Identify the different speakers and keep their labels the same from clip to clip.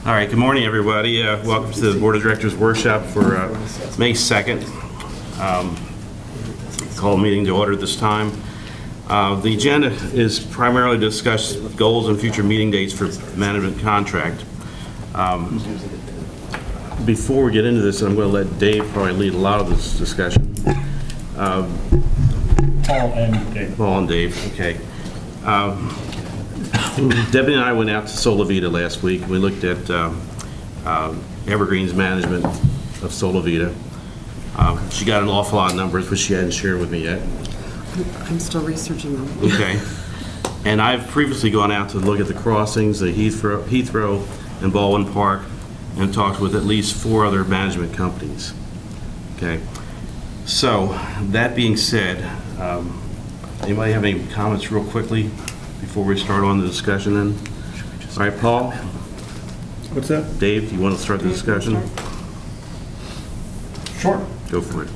Speaker 1: All right, good morning, everybody. Welcome to the Board of Directors workshop for May 2nd. Call meeting to order this time. The agenda is primarily to discuss goals and future meeting dates for management contract. Before we get into this, I'm going to let Dave probably lead a lot of this discussion.
Speaker 2: Paul and Dave.
Speaker 1: Paul and Dave, okay. Debbie and I went out to Solavita last week. We looked at Evergreen's management of Solavita. She got an awful lot of numbers, which she hadn't shared with me yet.
Speaker 3: I'm still researching them.
Speaker 1: Okay. And I've previously gone out to look at the crossings, the Heathrow and Baldwin Park, and talked with at least 4 other management companies. Okay. So, that being said, anybody have any comments real quickly before we start on the discussion then? All right, Paul?
Speaker 4: What's that?
Speaker 1: Dave, you want to start the discussion?
Speaker 2: Sure.
Speaker 1: Go for it.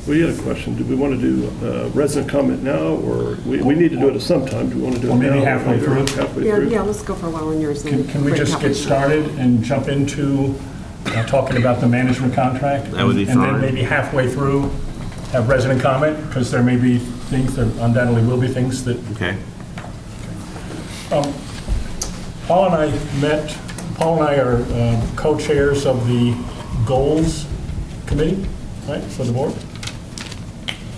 Speaker 4: Well, you had a question. Do we want to do resident comment now, or we need to do it at some time? Do we want to do it now?
Speaker 2: Maybe halfway through.
Speaker 4: Halfway through?
Speaker 3: Yeah, let's go for a while on yours.
Speaker 2: Can we just get started and jump into talking about the management contract?
Speaker 1: That would be fine.
Speaker 2: And then maybe halfway through have resident comment, because there may be things, there undoubtedly will be things that...
Speaker 1: Okay.
Speaker 2: Paul and I met, Paul and I are co-chairs of the goals committee, right, for the board?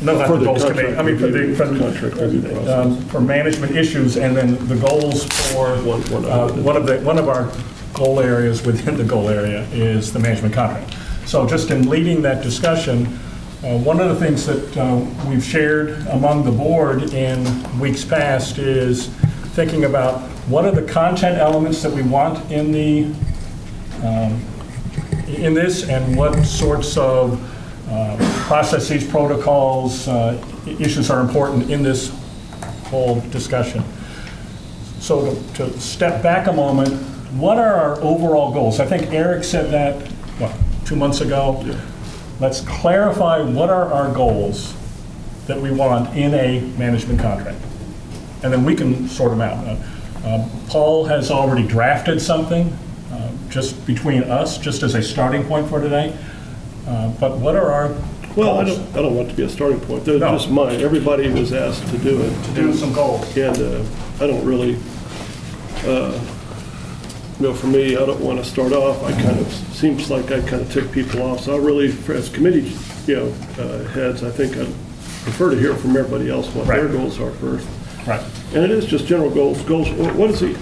Speaker 2: No, not
Speaker 4: For
Speaker 2: the
Speaker 4: the
Speaker 2: goals committee. I mean, for the
Speaker 4: contract review process.
Speaker 2: for management issues, and then the goals for one of our goal areas within the goal area is the management contract. So just in leading that discussion, one of the things that we've shared among the board in weeks past is thinking about what are the content elements that we want in the in this, and what sorts of processes, protocols, issues are important in this whole discussion. So to step back a moment, what are our overall goals? I think Eric said that, what, 2 months ago? Yeah. Let's clarify what are our goals that we want in a management contract. And then we can sort them out. Paul has already drafted something just between us, just as a starting point for today. But what are our
Speaker 4: Well,
Speaker 2: goals?
Speaker 4: I don't want it to be a starting point. They're just mine. Everybody was asked to do it.
Speaker 2: To do some goals.
Speaker 4: And I don't really, for me, I don't want to start off. Seems like I kind of tick people off. So I really, as committee, heads, I think I'd prefer to hear from everybody else what their goals are first.
Speaker 2: Right.
Speaker 4: And it is just general goals. What is the,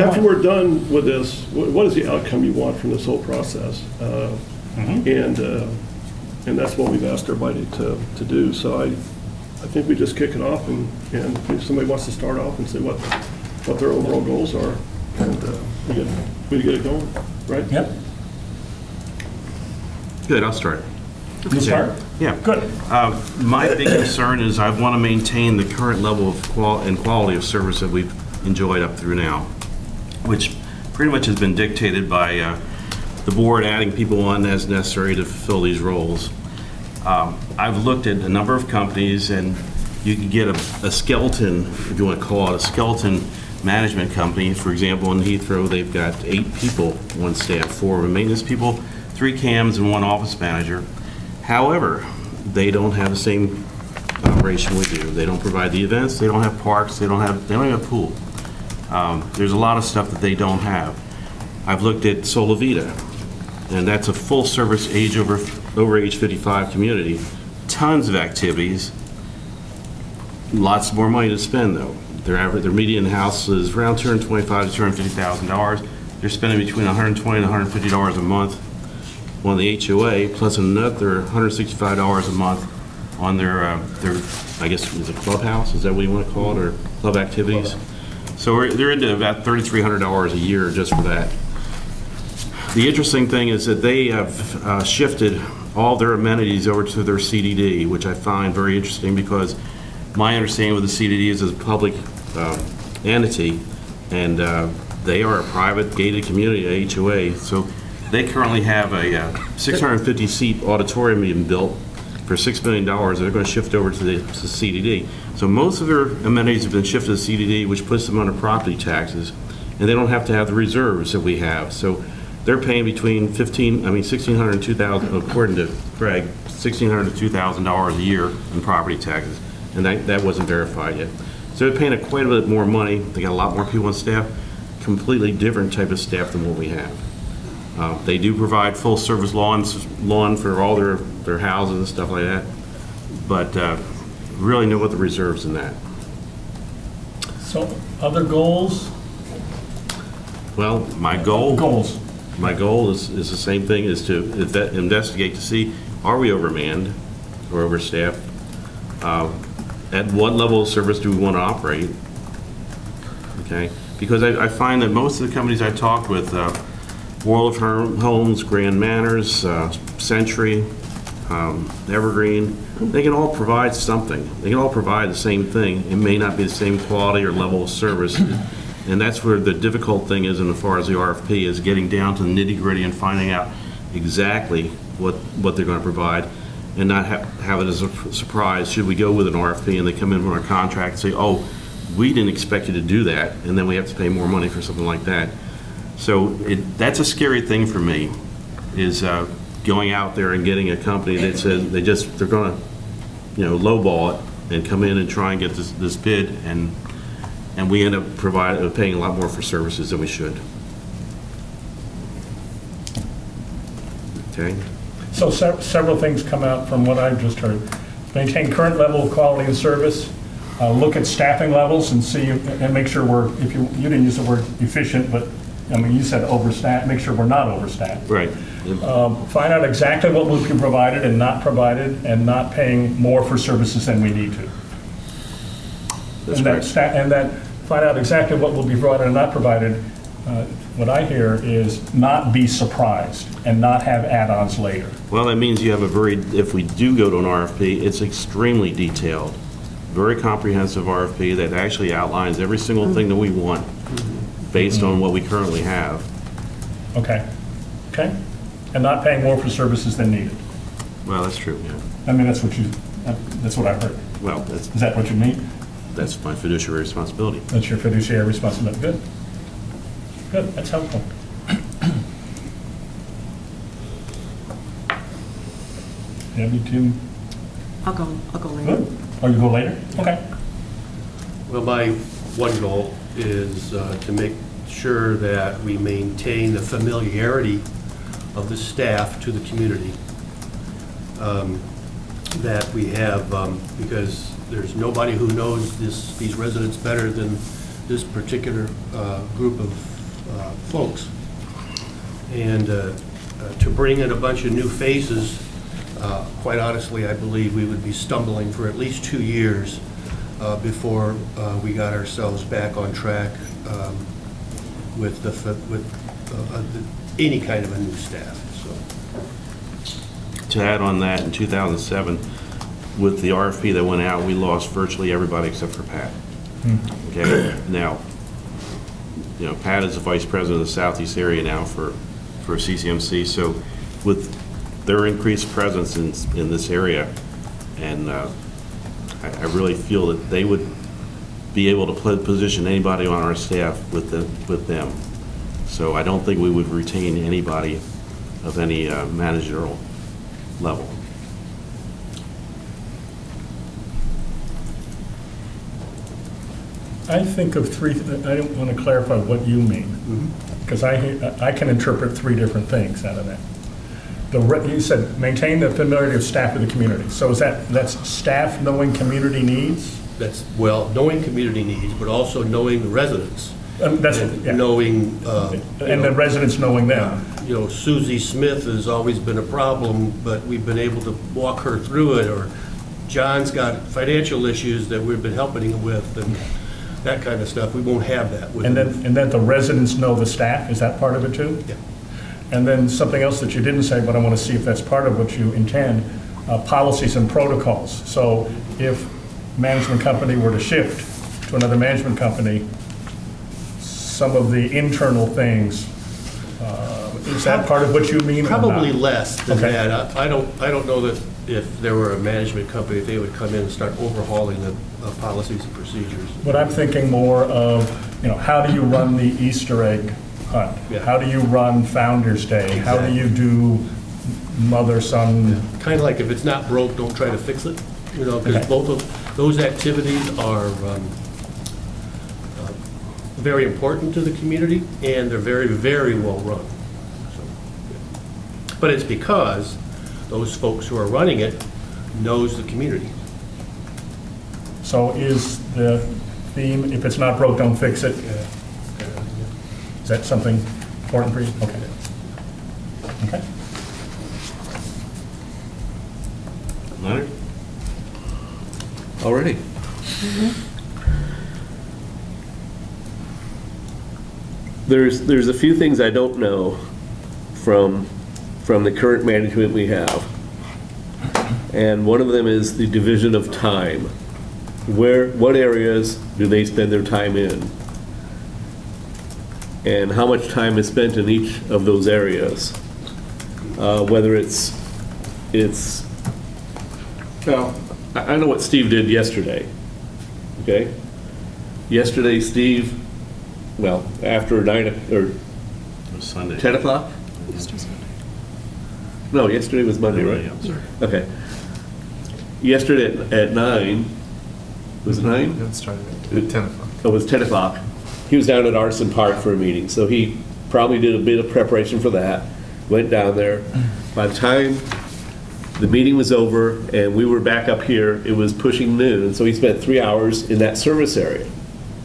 Speaker 4: after we're done with this, what is the outcome you want from this whole process? And that's what we've asked everybody to do. So I think we just kick it off, and if somebody wants to start off and say what their overall goals are, and we get it going, right?
Speaker 2: Yep.
Speaker 1: Good, I'll start.
Speaker 2: You start?
Speaker 1: Yeah.
Speaker 2: Good.
Speaker 1: My big concern is I want to maintain the current level of quality of service that we've enjoyed up through now, which pretty much has been dictated by the board adding people on as necessary to fulfill these roles. I've looked at a number of companies, and you can get a skeleton, if you want to call it a skeleton management company. For example, in Heathrow, they've got 8 people on staff, 4 maintenance people, 3 cams, and 1 office manager. However, they don't have the same operation we do. They don't provide the events. They don't have parks. They don't even have a pool. There's a lot of stuff that they don't have. I've looked at Solavita, and that's a full-service over age 55 community. Tons of activities. Lots more money to spend, though. Their median house is around $225,000 to $250,000. They're spending between $120 and $150 a month on the HOA, plus another $165 a month on their I guess, is it clubhouse? Is that what you want to call it, or club activities? So they're into about $3,300 a year just for that. The interesting thing is that they have shifted all their amenities over to their CDD, which I find very interesting, because my understanding with the CDD is a public entity, and they are a private gated community, HOA. So they currently have a 650-seat auditorium being built for $6 million. They're going to shift over to the CDD. So most of their amenities have been shifted to CDD, which puts them under property taxes. and they don't have to have the reserves that we have. So they're paying between $1,600 and $2,000, according to Craig, $1,600 to $2,000 a year in property taxes, and that wasn't verified yet. So they're paying quite a bit more money. They got a lot more people on staff, completely different type of staff than what we have. They do provide full-service lawn for all their houses and stuff like that, but really know what the reserves in that.
Speaker 2: So, other goals?
Speaker 1: Well, my goal
Speaker 2: Goals.
Speaker 1: is the same thing, is to investigate to see, are we overmanned or overstaffed? At what level of service do we want to operate? Okay, because I find that most of the companies I talked with, World of Homes, Grand Manors, Century, Evergreen, they can all provide something. They can all provide the same thing. It may not be the same quality or level of service. And that's where the difficult thing is, in as far as the RFP, is getting down to the nitty-gritty and finding out exactly what they're going to provide, and not have it as a surprise. Should we go with an RFP and they come in with our contract and say, oh, we didn't expect you to do that, and then we have to pay more money for something like that. So that's a scary thing for me, is going out there and getting a company that says they're going to, lowball it and come in and try and get this bid, and we end up paying a lot more for services than we should. Okay.
Speaker 2: So several things come out from what I've just heard. Maintain current level of quality and service. Look at staffing levels and see, and make sure you didn't use the word efficient, but you said overstaffed, make sure we're not overstaffed.
Speaker 1: Right.
Speaker 2: Find out exactly what will be provided and not provided, and not paying more for services than we need to.
Speaker 1: That's correct.
Speaker 2: And that find out exactly what will be provided and not provided. What I hear is not be surprised and not have add-ons later.
Speaker 1: Well, that means you have if we do go to an RFP, it's extremely detailed, very comprehensive RFP that actually outlines every single thing that we want based on what we currently have.
Speaker 2: Okay. And not paying more for services than needed.
Speaker 1: Well, that's true, yeah.
Speaker 2: That's what I heard.
Speaker 1: Well,
Speaker 2: Is that what you mean?
Speaker 1: that's my fiduciary responsibility.
Speaker 2: That's your fiduciary responsibility. Good, that's helpful. Debbie, Tim?
Speaker 3: I'll go later.
Speaker 2: Good. Oh, you go later? Okay.
Speaker 5: Well, my one goal is to make sure that we maintain the familiarity of the staff to the community that we have, because there's nobody who knows these residents better than this particular group of folks. And to bring in a bunch of new faces, quite honestly, I believe we would be stumbling for at least 2 years before we got ourselves back on track with any kind of a new staff. So,
Speaker 1: To add on that, in 2007, with the RFP that went out, we lost virtually everybody except for Pat. Okay, now, Pat is the vice president of the Southeast area now for CCMC, so with their increased presence in this area, and I really feel that they would be able to position anybody on our staff with them. So I don't think we would retain anybody of any managerial level.
Speaker 2: I think of three, I don't want to clarify what you mean, because I can interpret three different things out of that. You said maintain the familiarity of staff with the community. So that's staff knowing community needs?
Speaker 5: that's, well, knowing community needs, but also knowing the residents. Knowing...
Speaker 2: and the residents knowing them.
Speaker 5: Susie Smith has always been a problem, but we've been able to walk her through it, or John's got financial issues that we've been helping him with, and that kind of stuff. We won't have that with
Speaker 2: and then the residents know the staff. Is that part of it too?
Speaker 5: Yeah.
Speaker 2: And then something else that you didn't say, but I want to see if that's part of what you intend, policies and protocols. So if management company were to shift to another management company, some of the internal things Is that part of what you mean? or not?
Speaker 5: Probably less than
Speaker 2: Okay.
Speaker 5: that. I don't know that if there were a management company, they would come in and start overhauling the policies and procedures.
Speaker 2: But I'm thinking more of, how do you run the Easter egg hunt?
Speaker 5: Yeah.
Speaker 2: How do you run Founder's Day? How do you do mother-son?
Speaker 5: Kind of like if it's not broke, don't try to fix it, because
Speaker 2: Okay.
Speaker 5: both of those activities are very important to the community, and they're very, very well run. So, yeah. But it's because those folks who are running it knows the community.
Speaker 2: So is the theme, if it's not broke, don't fix it? Is that something important for you? Okay. Okay.
Speaker 1: Leonard?
Speaker 6: Already. There's a few things I don't know from the current management we have. And one of them is the division of time. What areas do they spend their time in? And how much time is spent in each of those areas? Whether it's, well, I know what Steve did yesterday, okay? Yesterday, Steve, well, after 9 or
Speaker 1: It was Sunday.
Speaker 6: 10 o'clock? No, yesterday was Monday, right?
Speaker 1: Yeah, sorry.
Speaker 6: Okay. Yesterday at 9, was it 9?
Speaker 7: It started at 10 o'clock.
Speaker 6: It was 10 o'clock. He was down at Arson Park for a meeting, so he probably did a bit of preparation for that, went down there. By the time the meeting was over and we were back up here, it was pushing noon, so he spent 3 hours in that service area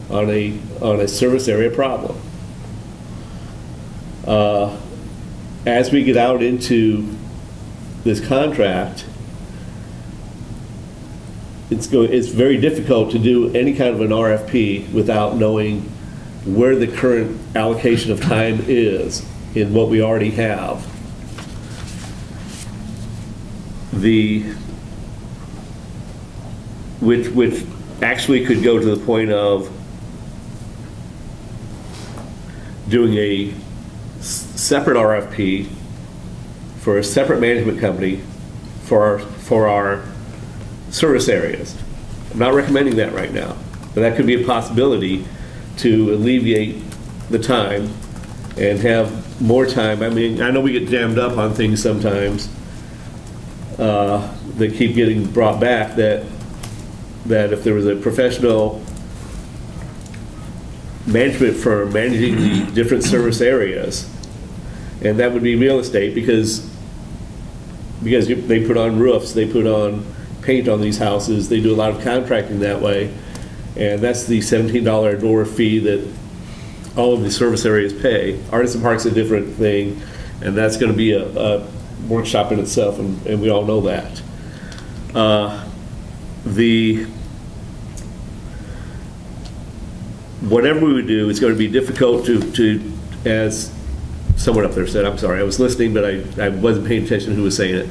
Speaker 6: on a service area problem. As we get out into this contract, it's very difficult to do any kind of an RFP without knowing where the current allocation of time is in what we already have. Which actually could go to the point of doing a separate RFP for a separate management company for our service areas. I'm not recommending that right now, but that could be a possibility to alleviate the time and have more time. I mean, I know we get jammed up on things sometimes that keep getting brought back, that if there was a professional management firm managing the different service areas, and that would be real estate because they put on roofs, they put on paint on these houses, they do a lot of contracting that way, and that's the $17 a door fee that all of the service areas pay. Artisan Park's a different thing, and that's going to be a workshop in itself, and we all know that. Whatever we would do, it's going to be difficult to, as someone up there said, I'm sorry, I was listening, but I wasn't paying attention to who was saying it,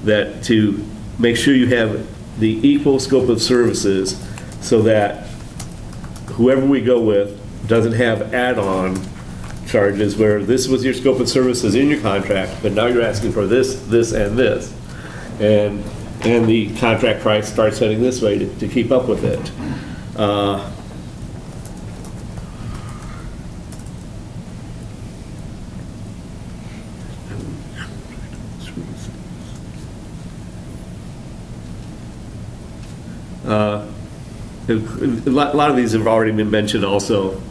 Speaker 6: that to make sure you have the equal scope of services so that whoever we go with doesn't have add-on charges where this was your scope of services in your contract, but now you're asking for this, this, and this. And the contract price starts heading this way to keep up with it. A lot of these have already been mentioned also.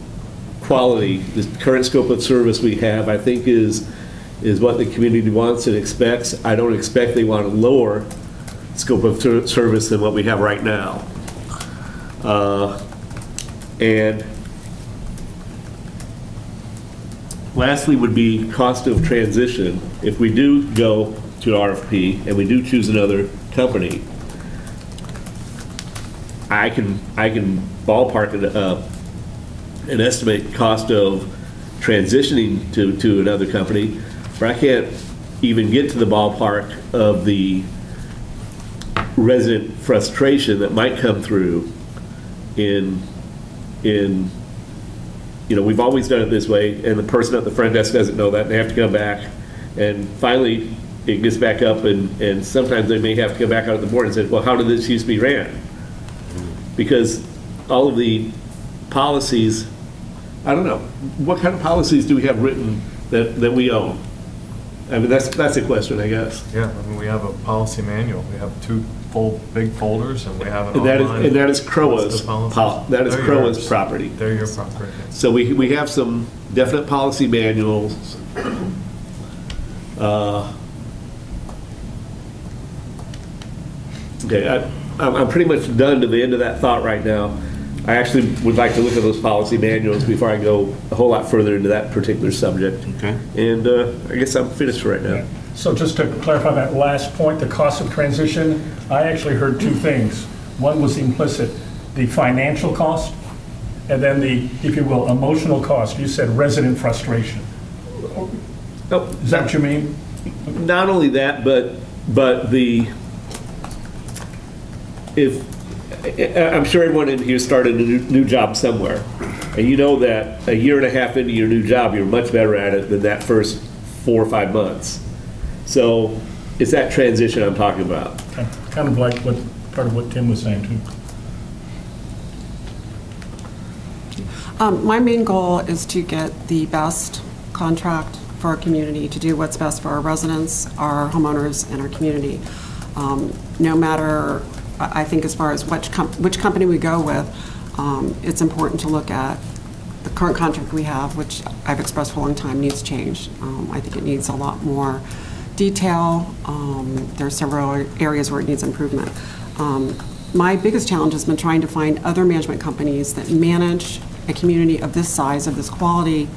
Speaker 6: Quality, the current scope of service we have, I think is what the community wants and expects. I don't expect they want a lower scope of service than what we have right now. And lastly would be cost of transition. If we do go to RFP and we do choose another company, I can ballpark an estimate cost of transitioning to another company, but I can't even get to the ballpark of the resident frustration that might come through in we've always done it this way, and the person at the front desk doesn't know that, and they have to come back, and finally, it gets back up, and sometimes they may have to come back out of the board and say, well, how did this used to be ran? Because all of the policies, I don't know, what kind of policies do we have written that we own? I mean, that's a question, I guess.
Speaker 7: Yeah, I mean, we have a policy manual. We have 2 full big folders, and we have an
Speaker 6: And that is,
Speaker 7: online.
Speaker 6: and that is CROA's,
Speaker 7: list of policies.
Speaker 6: that is
Speaker 7: They're
Speaker 6: CROA's
Speaker 7: yours.
Speaker 6: property.
Speaker 7: They're your property.
Speaker 6: So we have some definite policy manuals. Okay, I'm pretty much done to the end of that thought right now. I actually would like to look at those policy manuals before I go a whole lot further into that particular subject.
Speaker 1: Okay.
Speaker 6: And I guess I'm finished for right now.
Speaker 2: So just to clarify that last point, the cost of transition, I actually heard 2 things. One was implicit, the financial cost, and then the, if you will, emotional cost. You said resident frustration.
Speaker 6: Oh,
Speaker 2: Is that what you mean?
Speaker 6: not only that, but the, I'm sure everyone in here started a new job somewhere, and you know that a year and a half into your new job, you're much better at it than that first 4 or 5 months. So it's that transition I'm talking about.
Speaker 2: Kind of like what, part of what Tim was saying too.
Speaker 3: My main goal is to get the best contract for our community, to do what's best for our residents, our homeowners, and our community. No matter, I think as far as which company we go with, it's important to look at the current contract we have, which I've expressed for a long time needs change. I think it needs a lot more detail. There are several areas where it needs improvement. My biggest challenge has been trying to find other management companies that manage a community of this size, of this quality,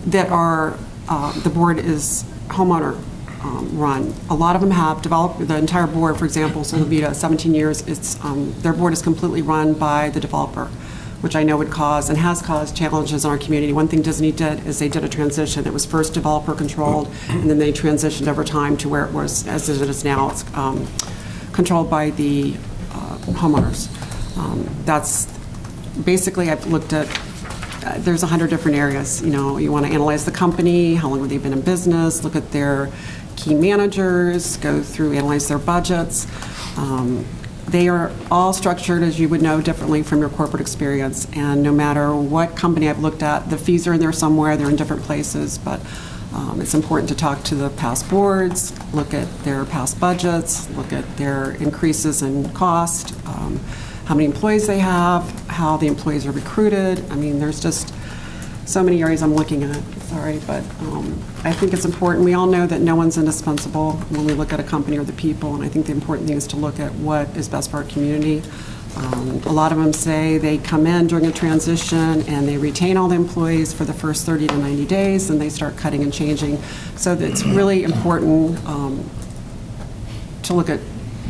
Speaker 3: that are, the board is homeowner run. A lot of them have developed, the entire board, for example, Solvita, 17 years, it's, their board is completely run by the developer, which I know would cause and has caused challenges in our community. One thing Disney did is they did a transition. It was first developer controlled, and then they transitioned over time to where it was, as it is now, it's controlled by the homeowners. That's basically, I've looked at, there's 100 different areas. You know, you want to analyze the company, how long have they been in business, look at their key managers, go through, analyze their budgets. They are all structured, as you would know, differently from your corporate experience. And no matter what company I've looked at, the fees are in there somewhere, they're in different places, but it's important to talk to the past boards, look at their past budgets, look at their increases in cost, how many employees they have, how the employees are recruited. I mean, there's just so many areas I'm looking at, sorry, but I think it's important. We all know that no one's indispensable when we look at a company or the people, and I think the important thing is to look at what is best for our community. A lot of them say they come in during a transition and they retain all the employees for the first 30 to 90 days, and they start cutting and changing. So it's really important to look at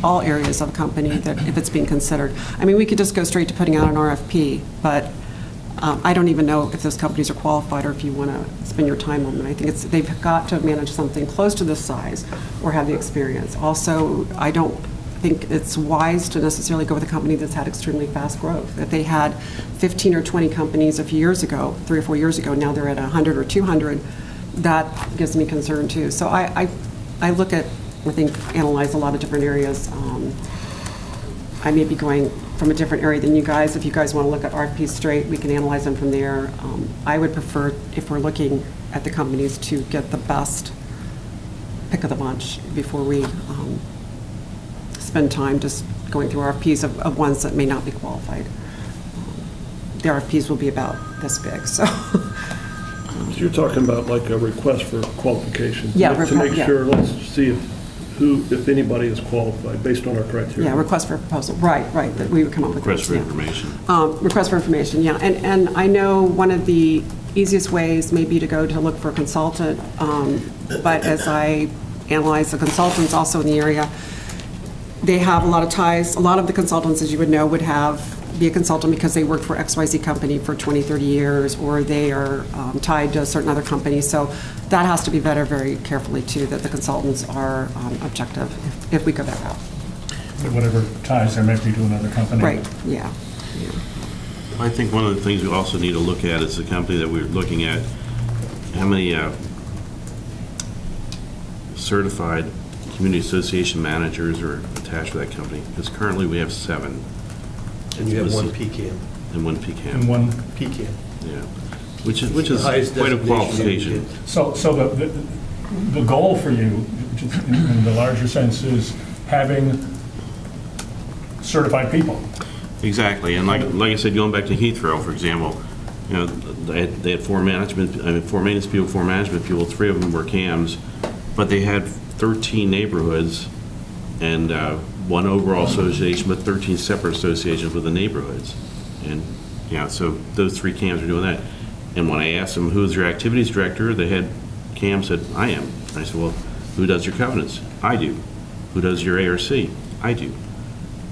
Speaker 3: all areas of a company that if it's being considered. I mean, we could just go straight to putting out an RFP, but I don't even know if those companies are qualified or if you want to spend your time on them. I think they've got to manage something close to this size or have the experience. Also, I don't think it's wise to necessarily go with a company that's had extremely fast growth. If they had 15 or 20 companies a few years ago, 3 or 4 years ago, now they're at 100 or 200, that gives me concern too. So I look at, I think, analyze a lot of different areas. I may be going from a different area than you guys. If you guys want to look at RFPs straight, we can analyze them from there. I would prefer, if we're looking at the companies, to get the best pick of the bunch before we spend time just going through RFPs of ones that may not be qualified. The RFPs will be about this big, so.
Speaker 4: So you're talking about like a request for qualification?
Speaker 3: Yeah,
Speaker 4: To make
Speaker 3: yeah.
Speaker 4: sure, let's see if anybody is qualified based on our criteria.
Speaker 3: Yeah, request for a proposal, right, that we would come up with.
Speaker 1: Request for
Speaker 3: yeah.
Speaker 1: information.
Speaker 3: Request for information, yeah. And I know one of the easiest ways may be to go to look for a consultant, but as I analyze the consultants also in the area, they have a lot of ties. A lot of the consultants, as you would know, would be a consultant because they worked for XYZ company for 20, 30 years, or they are tied to a certain other company. So that has to be vetted very carefully too, that the consultants are objective if we go that route.
Speaker 2: Whatever ties there might be to another company.
Speaker 3: Right, yeah.
Speaker 1: I think one of the things we also need to look at is the company that we're looking at, how many certified community association managers are attached to that company, because currently we have 7.
Speaker 5: And you have one PCAM.
Speaker 1: And one PCAM.
Speaker 2: And one,
Speaker 5: PCAM.
Speaker 1: Yeah, which is
Speaker 5: The highest
Speaker 1: quite a
Speaker 5: designation
Speaker 1: qualification.
Speaker 5: you can
Speaker 2: so the goal for you, which is in the larger sense, is having certified people.
Speaker 1: Exactly, and like I said, going back to Heathrow, for example, you know, they had 4 maintenance people, 4 management people, 3 of them were CAMs, but they had 13 neighborhoods and 1 overall association, but 13 separate associations with the neighborhoods. And, yeah, so those 3 CAMs are doing that. And when I asked them, who's your activities director, the head CAM said, I am. And I said, well, who does your covenants? I do. Who does your ARC? I do.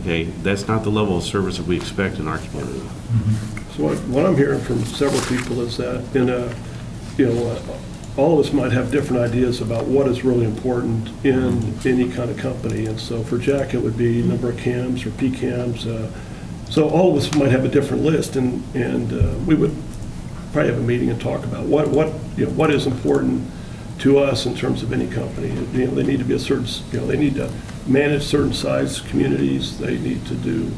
Speaker 1: Okay, that's not the level of service that we expect in our community.
Speaker 4: So what I'm hearing from several people is that all of us might have different ideas about what is really important in any kind of company. And so for Jack, it would be number of CAMs or PCAMs. So all of us might have a different list, and we would probably have a meeting and talk about what is important to us in terms of any company. They need to be a certain, they need to manage certain size communities. They need to do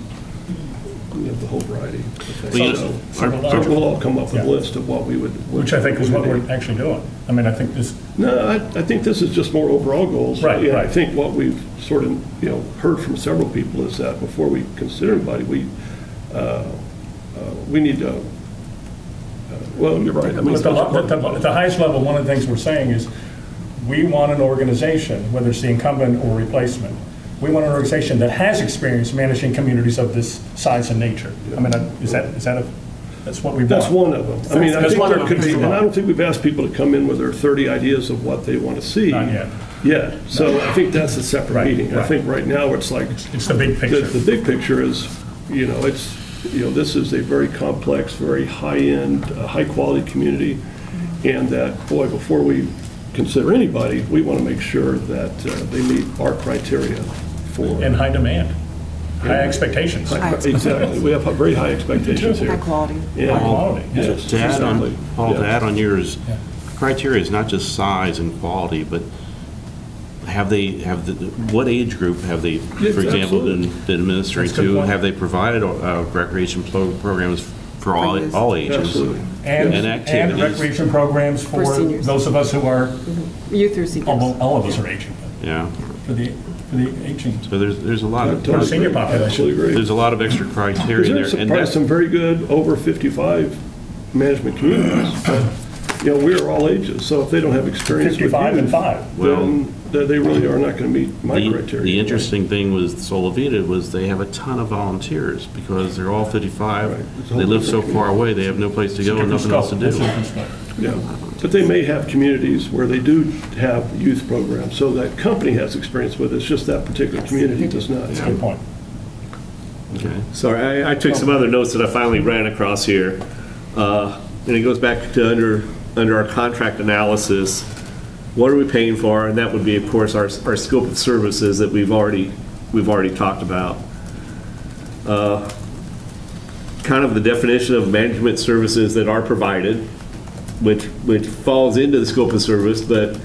Speaker 4: the whole variety of things. So we'll all come up with a list of what we would.
Speaker 2: Which I think is what we're actually doing. I mean, I think this.
Speaker 4: No, I think this is just more overall goals.
Speaker 2: Right.
Speaker 4: Yeah,
Speaker 2: right.
Speaker 4: I think what we've sort of heard from several people is that before we consider anybody, we need to. Well, you're right. I mean,
Speaker 2: At the highest level, one of the things we're saying is we want an organization, whether it's the incumbent or replacement, we want an organization that has experience managing communities of this size and nature. I mean, that's what we want.
Speaker 4: That's one of them. I mean, I
Speaker 2: That's
Speaker 4: think
Speaker 2: one of
Speaker 4: there
Speaker 2: them.
Speaker 4: could be, and I don't think we've asked people to come in with their 30 ideas of what they want to see.
Speaker 2: Not yet.
Speaker 4: Yeah, so I think that's a separate
Speaker 2: Right,
Speaker 4: meeting. I
Speaker 2: right.
Speaker 4: think right now it's like.
Speaker 2: It's the big picture.
Speaker 4: The big picture is, this is a very complex, very high-end, high-quality community, and that, boy, before we consider anybody, we want to make sure that they meet our criteria for.
Speaker 2: And high demand, high expectations.
Speaker 4: Exactly. We have very high expectations here.
Speaker 3: High quality.
Speaker 4: Yeah.
Speaker 2: High quality, yeah.
Speaker 4: Yes,
Speaker 1: To add on,
Speaker 4: exactly.
Speaker 1: Paul, to
Speaker 4: Yeah.
Speaker 1: add on yours,
Speaker 2: Yeah.
Speaker 1: criteria is not just size and quality, but what age group have they,
Speaker 4: Yes,
Speaker 1: for example,
Speaker 4: absolutely.
Speaker 1: been administering
Speaker 2: That's a good
Speaker 1: to?
Speaker 2: point.
Speaker 1: Have they provided recreation programs for
Speaker 3: youth.
Speaker 1: all ages?
Speaker 4: Absolutely.
Speaker 1: And activities.
Speaker 2: recreation programs
Speaker 3: For
Speaker 2: for
Speaker 3: seniors.
Speaker 2: those of us who are,
Speaker 3: Youth through seniors.
Speaker 2: all of us are aging,
Speaker 1: Yeah,
Speaker 2: for the aging.
Speaker 1: so there's a lot
Speaker 4: I
Speaker 1: of,
Speaker 4: totally
Speaker 2: senior
Speaker 4: agree. I
Speaker 2: population.
Speaker 4: absolutely agree.
Speaker 1: there's a lot of extra criteria
Speaker 4: There's
Speaker 1: there. And
Speaker 4: probably
Speaker 1: that,
Speaker 4: some very good over 55 management communities, but, we're all ages, so if they don't have experience with
Speaker 2: 55 and
Speaker 4: youth,
Speaker 2: 5.
Speaker 4: then they really are not going to meet my criteria.
Speaker 1: the interesting thing with Sola Vita was they have a ton of volunteers because they're all 55.
Speaker 4: Right. It's a whole
Speaker 1: They live so
Speaker 4: different
Speaker 1: far away, they have no place to go and nothing else to do.
Speaker 4: Yeah, but they may have communities where they do have youth programs, so that company has experience with it, it's just that particular community does not.
Speaker 2: That's a good point.
Speaker 1: Okay.
Speaker 6: Sorry, I took some other notes that I finally ran across here. And it goes back to under our contract analysis, what are we paying for? And that would be, of course, our scope of services that we've already talked about. Kind of the definition of management services that are provided, which falls into the scope of service, but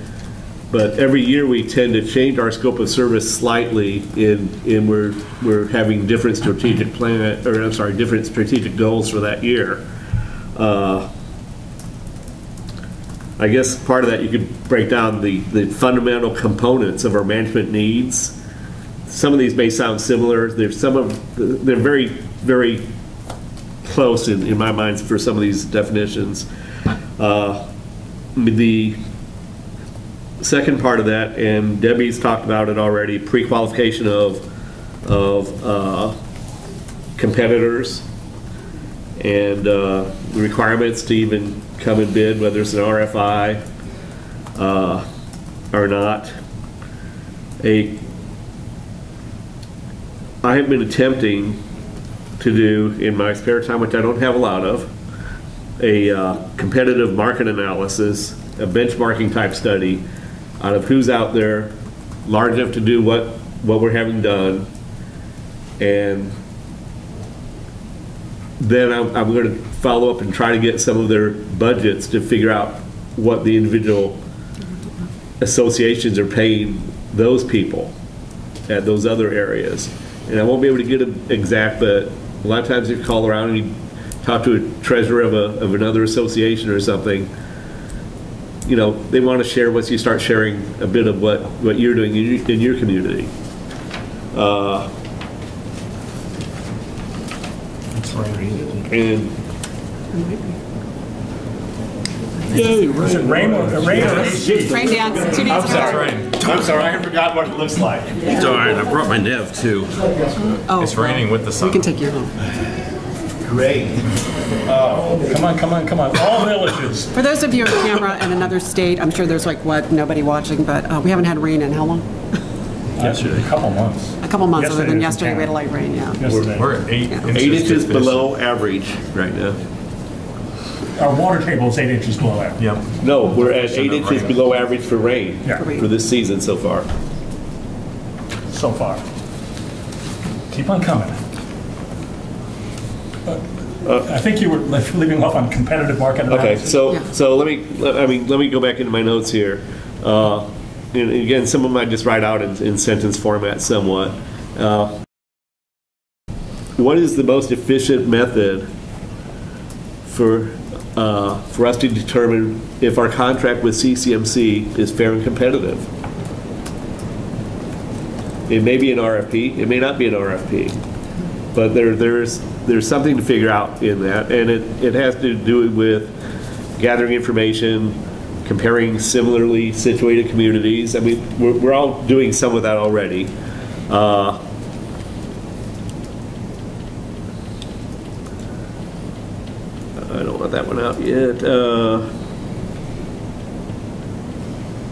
Speaker 6: every year we tend to change our scope of service slightly in we're having different strategic different strategic goals for that year. I guess part of that you could break down the fundamental components of our management needs. Some of these may sound similar. They're very, very close in my mind for some of these definitions. The second part of that, and Debbie's talked about it already, pre-qualification of competitors and the requirements to even come and bid, whether it's an RFI or not. I have been attempting to do in my spare time, which I don't have a lot of, a competitive market analysis, a benchmarking type study out of who's out there large enough to do what we're having done, and then I'm going to follow up and try to get some of their budgets to figure out what the individual associations are paying those people at those other areas. And I won't be able to get an exact, but a lot of times you call around and you talk to a treasurer of another association or something, you know, they want to share once you start sharing a bit of what you're doing in your community. And
Speaker 2: Is it rain or AC?
Speaker 3: Rain dance, 2 days ago.
Speaker 7: I'm sorry, I forgot what it looks like.
Speaker 1: Darn, I brought my Nev too.
Speaker 3: Oh,
Speaker 7: It's raining with the sun.
Speaker 3: we can take you home.
Speaker 6: great.
Speaker 2: Come on, all villages.
Speaker 3: For those of you on camera in another state, I'm sure there's like, nobody watching, but we haven't had rain in how long?
Speaker 2: Yesterday. A couple months.
Speaker 3: A couple months, other than
Speaker 2: Yesterday
Speaker 3: yesterday, we had a
Speaker 2: was
Speaker 3: light rain, yeah.
Speaker 2: Yesterday.
Speaker 7: We're at 8
Speaker 3: Yeah.
Speaker 7: inches.
Speaker 6: 8 inches
Speaker 7: this-
Speaker 6: below average right now.
Speaker 2: Our water table is 8 inches below average.
Speaker 7: Yep.
Speaker 6: No, we're at
Speaker 7: So
Speaker 6: 8
Speaker 7: the
Speaker 6: inches
Speaker 7: rain.
Speaker 6: below average for rain
Speaker 2: Yeah.
Speaker 6: for this season so far.
Speaker 2: So far. Keep on coming. I think you were leaving off on competitive market
Speaker 6: Okay,
Speaker 2: analysis.
Speaker 6: so let me go back into my notes here. And again, some of them I just write out in sentence format somewhat. What is the most efficient method for us to determine if our contract with CCMC is fair and competitive? It may be an RFP, it may not be an RFP, but there's something to figure out in that, and it has to do with gathering information, comparing similarly situated communities. I mean, we're all doing some of that already. I don't want that one out yet.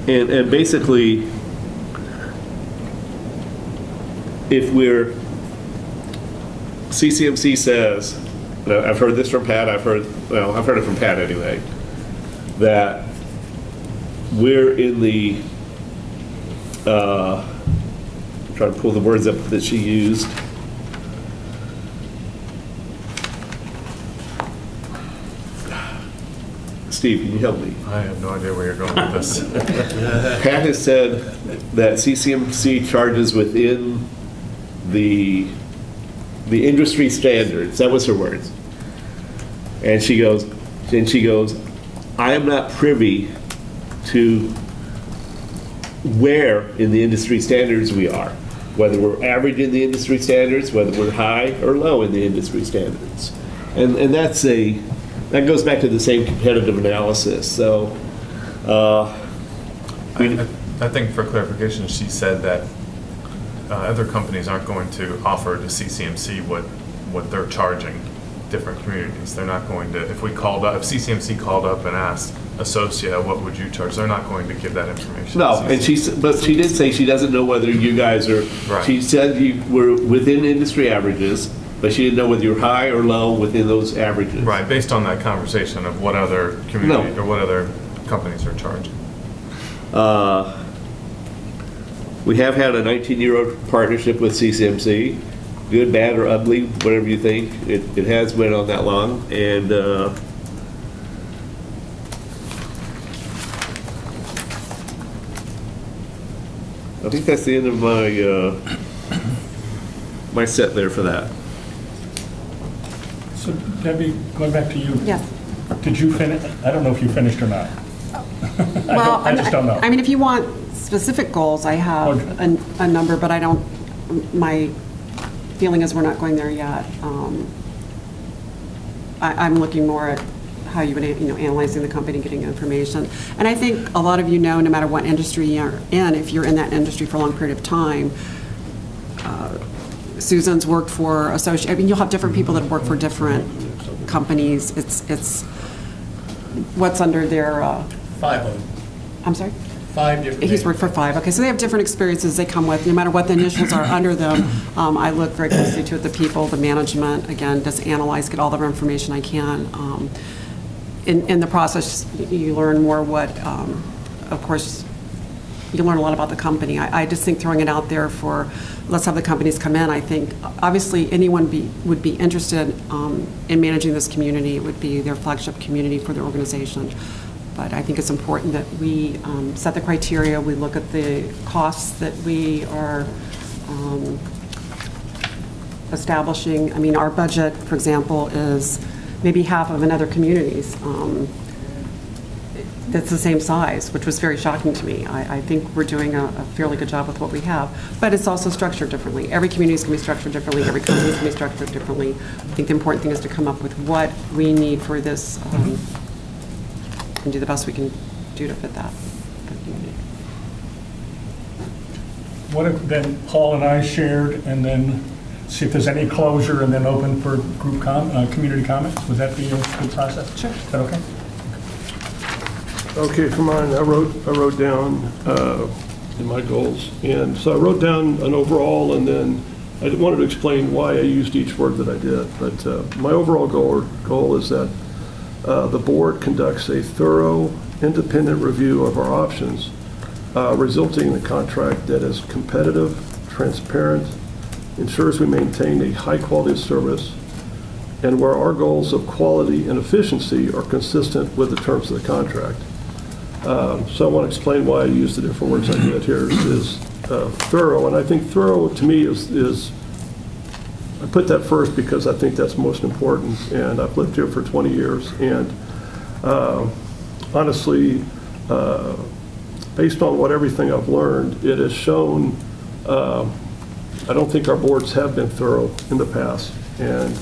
Speaker 6: And basically, if CCMC says, I've heard this from Pat, I've heard it from Pat anyway, that we're in the, I'm trying to pull the words up that she used. Steve, can you help me?
Speaker 7: I have no idea where you're going with this.
Speaker 6: Pat has said that CCMC charges within the industry standards. That was her words. And she goes, I am not privy to where in the industry standards we are, whether we're average in the industry standards, whether we're high or low in the industry standards. And that goes back to the same competitive analysis. So,
Speaker 7: I think for clarification, she said that other companies aren't going to offer to CCMC what they're charging different communities. They're not going to, if CCMC called up and asked Associa, what would you charge? They're not going to give that information.
Speaker 6: no,
Speaker 7: to
Speaker 6: and
Speaker 7: CCMC.
Speaker 6: but she did say she doesn't know whether you guys are,
Speaker 7: Right.
Speaker 6: she said you were within industry averages, but she didn't know whether you're high or low within those averages.
Speaker 7: Right, based on that conversation of what other community, or what other companies are charging.
Speaker 6: We have had a 19-year partnership with CCMC, good, bad, or ugly, whatever you think. It has went on that long, and I think that's the end of my set there for that.
Speaker 2: So Debbie, going back to you.
Speaker 3: Yes.
Speaker 2: Did you finish? I don't know if you finished or not.
Speaker 3: Well,
Speaker 2: I just don't know.
Speaker 3: I mean, if you want specific goals, I have a number, but I don't, my feeling is we're not going there yet. I'm looking more at how you would, analyzing the company, getting information. And I think a lot of you know, no matter what industry you're in, if you're in that industry for a long period of time, Susan's worked for Associate, I mean, you'll have different people that work for different companies. It's what's under their,
Speaker 5: 5 of them,
Speaker 3: I'm sorry?
Speaker 5: 5 different.
Speaker 3: He's worked for 5. Okay, so they have different experiences they come with, no matter what the initials are under them. I look very closely to it, the people, the management, again, just analyze, get all the information I can. In the process, you learn more what, of course, you learn a lot about the company. I just think throwing it out there for, let's have the companies come in, I think, obviously, anyone would be interested in managing this community. It would be their flagship community for their organization. But I think it's important that we set the criteria, we look at the costs that we are establishing. I mean, our budget, for example, is maybe half of another community's. That's the same size, which was very shocking to me. I think we're doing a fairly good job with what we have, but it's also structured differently. Every community is going to be structured differently. Every company is going to be structured differently. I think the important thing is to come up with what we need for this and do the best we can do to fit that community.
Speaker 2: What if then Paul and I shared, and then see if there's any closure, and then open for group community comments? Would that be a good process? Sure. Is that okay?
Speaker 4: Okay, for mine, I wrote down in my goals, and so I wrote down an overall, and then I wanted to explain why I used each word that I did. But my overall goal is that the board conducts a thorough, independent review of our options, resulting in a contract that is competitive, transparent, ensures we maintain a high quality of service, and where our goals of quality and efficiency are consistent with the terms of the contract. So I want to explain why I used the different words I did here. Is thorough, and I think thorough to me is I put that first because I think that's most important, and I've lived here for 20 years, and honestly, based on everything I've learned, it has shown I don't think our boards have been thorough in the past, and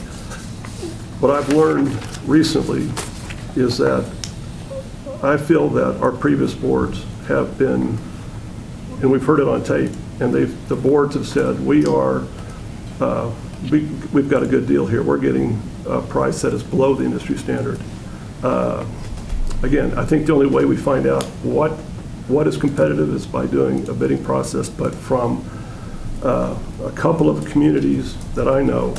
Speaker 4: what I've learned recently is that I feel that our previous boards have been, and we've heard it on tape, and the boards have said, we've got a good deal here. We're getting a price that is below the industry standard. Again, I think the only way we find out what is competitive is by doing a bidding process, but from a couple of communities that I know,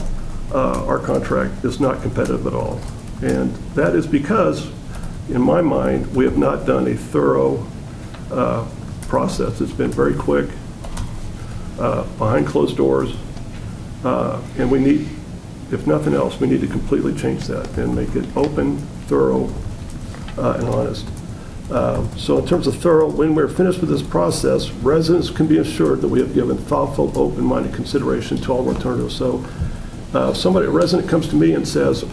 Speaker 4: our contract is not competitive at all. And that is because, in my mind, we have not done a thorough process. It's been very quick, behind closed doors, and we need, if nothing else, we need to completely change that and make it open, thorough, and honest. So in terms of thorough, when we're finished with this process, residents can be assured that we have given thoughtful, open-minded consideration to all alternatives. So if a resident comes to me and says,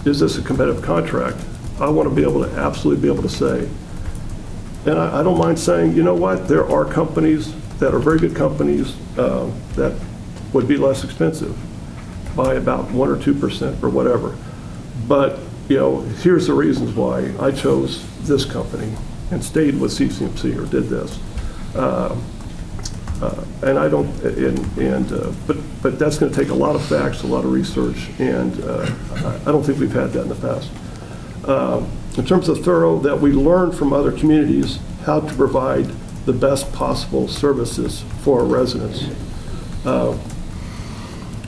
Speaker 4: is this a competitive contract? I want to be able to absolutely be able to say, and I don't mind saying, you know what, there are companies that are very good companies that would be less expensive by about 1 or 2% or whatever. But here's the reasons why I chose this company and stayed with CCMC or did this. And I don't, but that's going to take a lot of facts, a lot of research, and I don't think we've had that in the past. In terms of thorough, that we learn from other communities how to provide the best possible services for our residents. I'll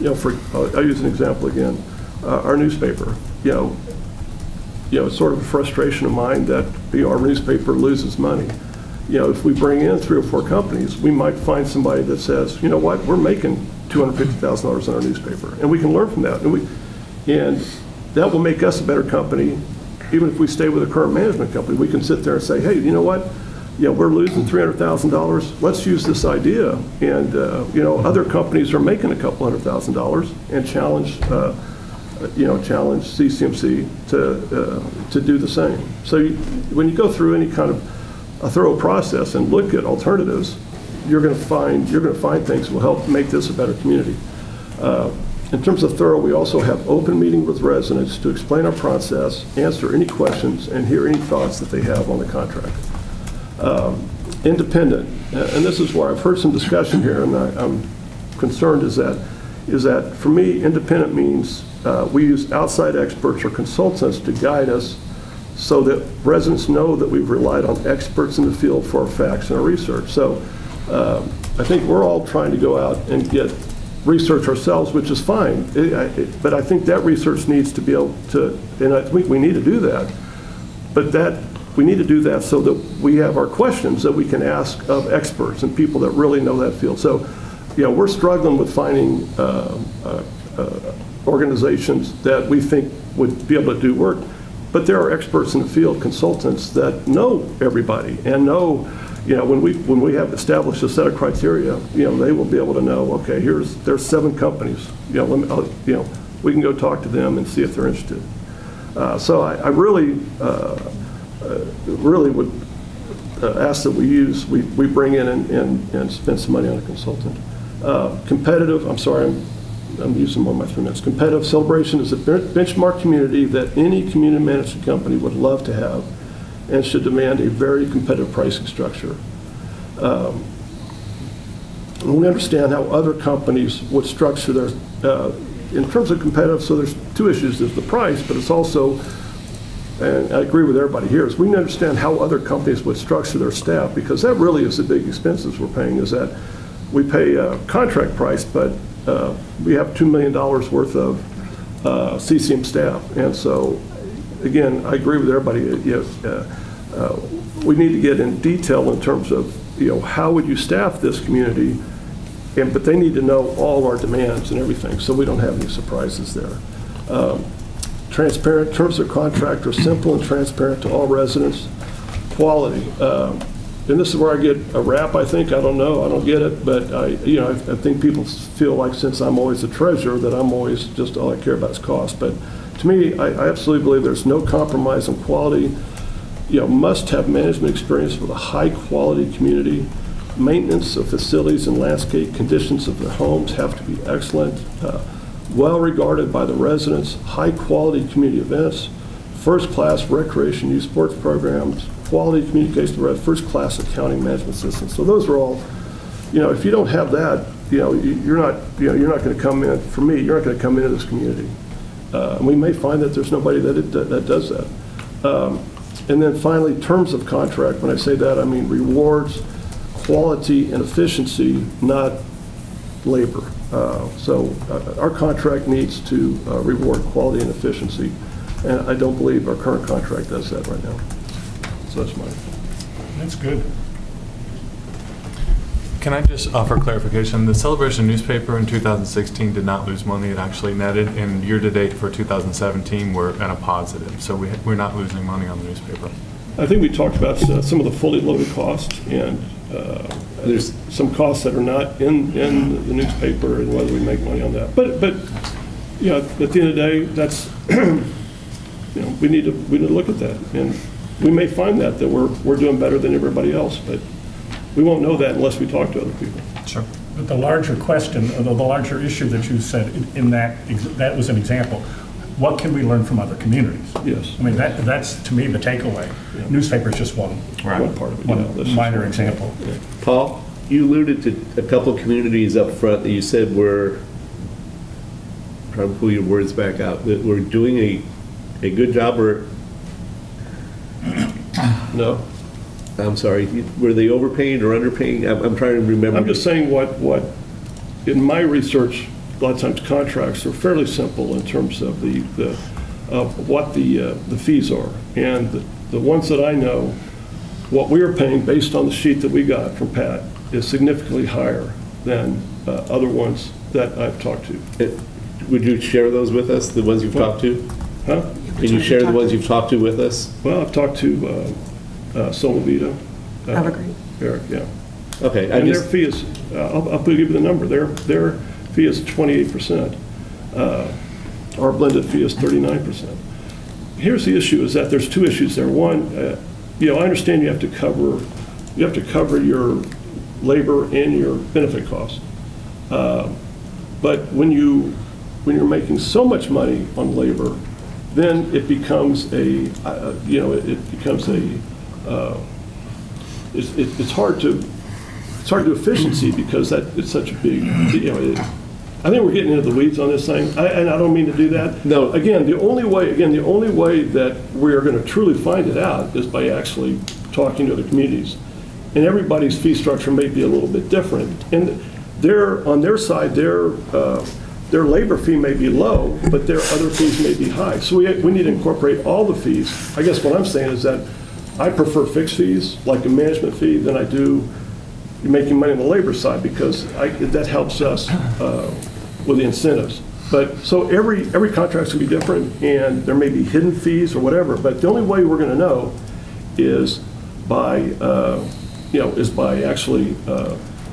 Speaker 4: use an example again. Our newspaper, it's sort of a frustration of mine that our newspaper loses money. If we bring in 3 or 4 companies, we might find somebody that says, you know what, we're making $250,000 on our newspaper, and we can learn from that, and that will make us a better company. Even if we stay with the current management company, we can sit there and say, hey, you know what, we're losing $300,000. Let's use this idea, and other companies are making a couple $100,000, and challenge CCMC to do the same. So when you go through any kind of a thorough process and look at alternatives, you're going to find things that will help make this a better community. In terms of thorough, we also have open meeting with residents to explain our process, answer any questions, and hear any thoughts that they have on the contract. Independent, and this is where I've heard some discussion here, and I'm concerned is that for me, independent means we use outside experts or consultants to guide us so that residents know that we've relied on experts in the field for our facts and our research. So I think we're all trying to go out and get research ourselves, which is fine. But I think that research needs to be able to, and I think we need to do that. But that we need to do that so that we have our questions that we can ask of experts and people that really know that field. So, you know, we're struggling with finding organizations that we think would be able to do work, but there are experts in the field, consultants that know everybody and know, you know, when we have established a set of criteria, you know, they will be able to know, okay, there's 7 companies, you know, we can go talk to them and see if they're interested. So I really would ask that we bring in and spend some money on a consultant. Competitive, I'm sorry, I'm using more of my 3 minutes. Competitive Celebration is a benchmark community that any community management company would love to have and should demand a very competitive pricing structure. We understand how other companies would structure their, in terms of competitive, so there's 2 issues. There's the price, but it's also, and I agree with everybody here, is we understand how other companies would structure their staff, because that really is the big expenses we're paying, is that we pay a contract price, but we have $2 million worth of CCM staff. And so, again, I agree with everybody. We need to get in detail in terms of, you know, how would you staff this community, but they need to know all our demands and everything, so we don't have any surprises there. Transparent terms of contract are simple and transparent to all residents. Quality. And this is where I get a rap, I think. I don't know. I don't get it. But, I think people feel like, since I'm always the treasurer, that I'm always just all I care about is cost. But to me, I absolutely believe there's no compromise on quality. You know, must have management experience with a high-quality community. Maintenance of facilities and landscape conditions of their homes have to be excellent. Well-regarded by the residents. High-quality community events. First-class recreation youth sports programs. Quality communication, first-class accounting management systems. So those are all, you know, if you don't have that, you know, you're not going to come in. For me, you're not going to come into this community. And we may find that there's nobody that does that. And then finally, terms of contract. When I say that, I mean rewards, quality, and efficiency, not labor. So our contract needs to reward quality and efficiency, and I don't believe our current contract does that right now. So that's mine.
Speaker 2: That's good.
Speaker 7: Can I just offer clarification? The Celebration newspaper in 2016 did not lose money. It actually netted, and year-to-date for 2017, we're at a positive. So we're not losing money on the newspaper.
Speaker 4: I think we talked about some of the fully loaded costs, and there's some costs that are not in the newspaper, and whether we make money on that. But you know, at the end of the day, that's you know, we need to look at that, and we may find that we're doing better than everybody else, but we won't know that unless we talk to other people.
Speaker 7: Sure.
Speaker 2: But the larger question, or the larger issue that you said in that was an example. What can we learn from other communities?
Speaker 4: Yes.
Speaker 2: I mean, that's to me the takeaway.
Speaker 4: Yeah.
Speaker 2: Newspaper is just one
Speaker 4: One part of it.
Speaker 2: One
Speaker 4: Yeah,
Speaker 2: minor example.
Speaker 4: Yeah.
Speaker 6: Paul, you alluded to a couple communities up front that you said were, trying to pull your words back out, that were doing a good job, or
Speaker 4: No.
Speaker 6: I'm sorry, were they overpaying or underpaying? I'm trying to remember.
Speaker 4: I'm just saying what in my research, a lot of times contracts are fairly simple in terms of what the fees are, and the ones that I know, what we are paying based on the sheet that we got from Pat is significantly higher than other ones that I've talked to.
Speaker 6: Would you share those with us, the ones you've talked to?
Speaker 4: Huh?
Speaker 6: Can you share the ones you've talked to with us?
Speaker 4: Well, I've talked to Solvita.
Speaker 3: Evergreen.
Speaker 4: Eric, yeah.
Speaker 6: Okay.
Speaker 4: And their fee is, I'll give you the number. Their fee is 28%. Our blended fee is 39%. Here's the issue: is that there's 2 issues there. One, you know, I understand you have to cover your labor and your benefit costs. But when you're making so much money on labor, then it becomes it's hard to efficiency, because it's such a big, you know, I think we're getting into the weeds on this thing, and I don't mean to do that.
Speaker 6: No.
Speaker 4: Again, the only way that we are going to truly find it out is by actually talking to the communities. And everybody's fee structure may be a little bit different. And on their side, their labor fee may be low, but their other fees may be high. So we need to incorporate all the fees. I guess what I'm saying is that I prefer fixed fees, like a management fee, than I do making money on the labor side, because that helps us with the incentives. But, so every contract's gonna be different, and there may be hidden fees or whatever, but the only way we're gonna know is by, by actually,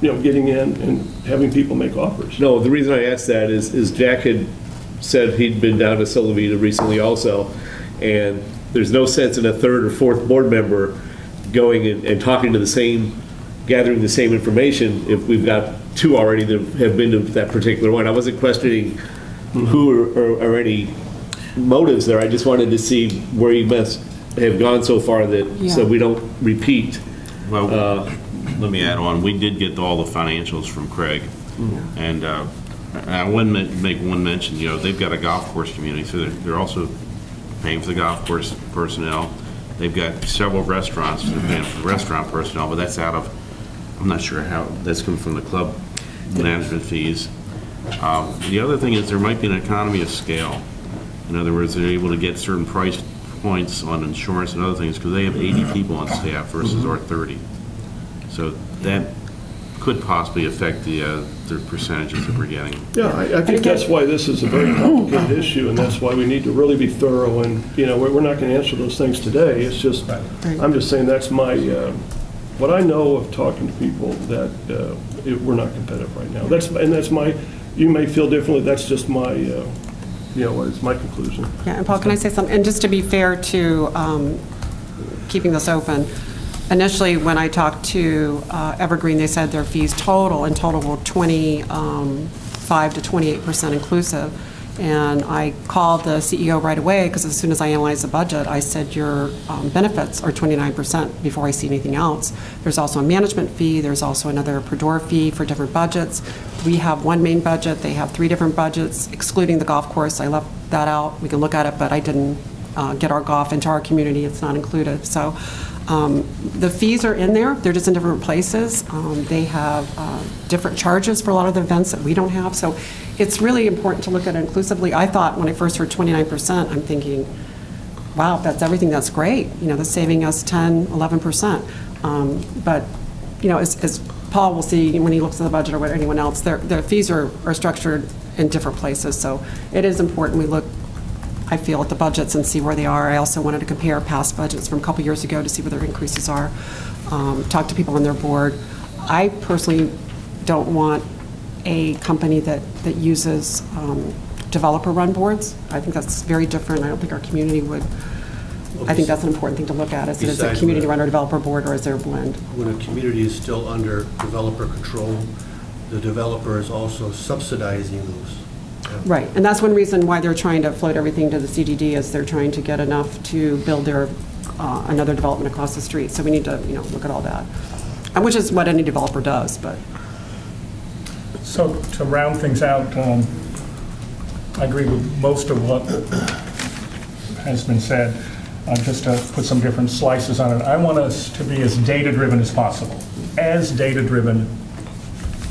Speaker 4: getting in and having people make offers.
Speaker 6: No, the reason I asked that is Jack had said he'd been down to Solivita recently also, and there's no sense in a third or fourth board member going and talking to the same, gathering the same information if we've got two already that have been to that particular one. I wasn't questioning who or any motives there. I just wanted to see where you must have gone so far that, so we don't repeat.
Speaker 1: Well, let me add on. We did get all the financials from Craig, and I want to make one mention. They've got a golf course community, so they're also paying for the golf course personnel. They've got several restaurants that are paying for the restaurant personnel, but that's out of, I'm not sure how that's coming from the club management fees. The other thing is there might be an economy of scale. In other words, they're able to get certain price points on insurance and other things because they have 80 people on staff versus our 30. So that could possibly affect the percentages that we're getting.
Speaker 4: Yeah, I think that's why this is a very complicated issue, and that's why we need to really be thorough. And we're not going to answer those things today. It's just, I'm just saying that's my what I know of talking to people that we're not competitive right now. That's my. You may feel differently. That's just my. It's my conclusion.
Speaker 3: Yeah, and Paul, can I say something? And just to be fair to keeping this open. Initially, when I talked to Evergreen, they said their fees in total were 25 to 28% inclusive. And I called the CEO right away because as soon as I analyzed the budget, I said your benefits are 29% before I see anything else. There's also a management fee. There's also another per door fee for different budgets. We have one main budget. They have 3 different budgets, excluding the golf course. I left that out. We can look at it, but I didn't get our golf into our community. It's not included. So. The fees are in there. They're just in different places. They have different charges for a lot of the events that we don't have. So it's really important to look at it inclusively. I thought when I first heard 29%, I'm thinking, wow, that's everything. That's great. That's saving us 10, 11%. But, as Paul will see when he looks at the budget or what anyone else, their fees are structured in different places. So it is important we look, I feel, at the budgets and see where they are. I also wanted to compare past budgets from a couple years ago to see what their increases are, talk to people on their board. I personally don't want a company that uses developer-run boards. I think that's very different. I don't think our community would. I think that's an important thing to look at. Is it a community-run or developer board, or is there a blend?
Speaker 5: When a community is still under developer control, the developer is also subsidizing those.
Speaker 3: Right, and that's one reason why they're trying to float everything to the CDD, is they're trying to get enough to build their another development across the street. So we need to, look at all that, which is what any developer does. But
Speaker 2: so to round things out, I agree with most of what has been said. Just to put some different slices on it, I want us to be as data-driven as possible, as data-driven.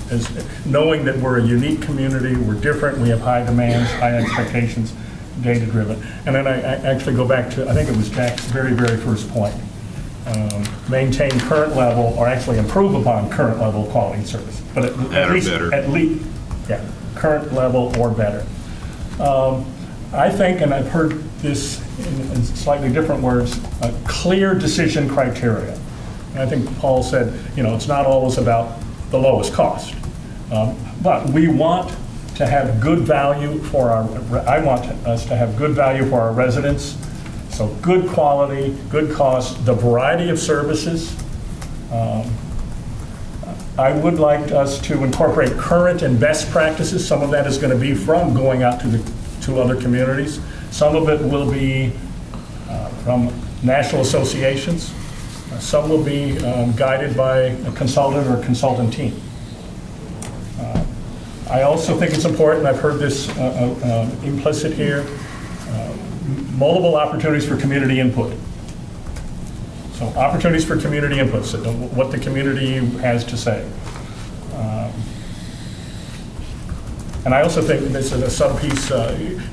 Speaker 2: As knowing that we're a unique community, we're different, we have high demands, high expectations, data-driven. And then I actually go back to, I think it was Jack's very, very first point. Maintain current level, or actually improve upon current level of quality and service. But at least, current level or better. I think, and I've heard this in slightly different words, a clear decision criteria. And I think Paul said, it's not always about the lowest cost. But we want to have good value for I want us to have good value for our residents. So good quality, good cost, the variety of services. I would like us to incorporate current and best practices. Some of that is going to be from going out to other communities. Some of it will be from national associations. Some will be guided by a consultant or consultant team. I also think it's important, I've heard this implicit here, multiple opportunities for community input. So opportunities for community input, so what the community has to say. And I also think this is a sub-piece,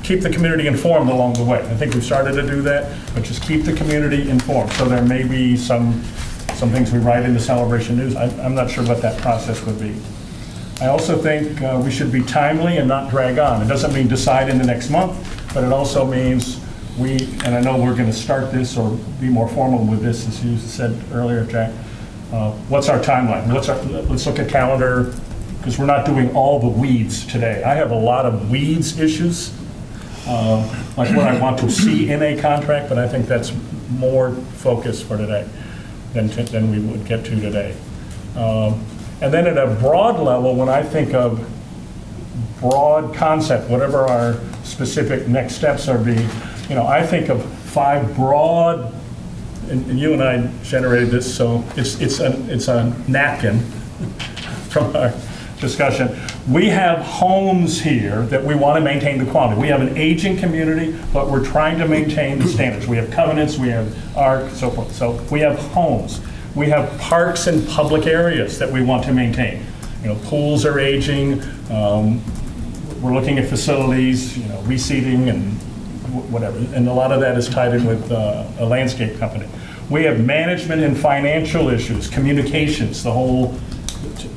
Speaker 2: keep the community informed along the way. I think we've started to do that, but just keep the community informed. So there may be some things we write in the Celebration News. I'm not sure what that process would be. I also think we should be timely and not drag on. It doesn't mean decide in the next month, but it also means and I know we're going to start this or be more formal with this, as you said earlier, Jack. What's our timeline? Let's look at calendar, because we're not doing all the weeds today. I have a lot of weeds issues, like what I want to see in a contract, but I think that's more focus for today than we would get to today. And then at a broad level, when I think of broad concept, whatever our specific next steps are being, I think of 5 broad, and you and I generated this, so it's a napkin from our discussion. We have homes here that we want to maintain the quality. We have an aging community, but we're trying to maintain the standards. We have covenants, we have ARC, so forth. So we have homes. We have parks and public areas that we want to maintain. Pools are aging. We're looking at facilities, reseeding and whatever, and a lot of that is tied in with a landscape company. We have management and financial issues, communications, the whole,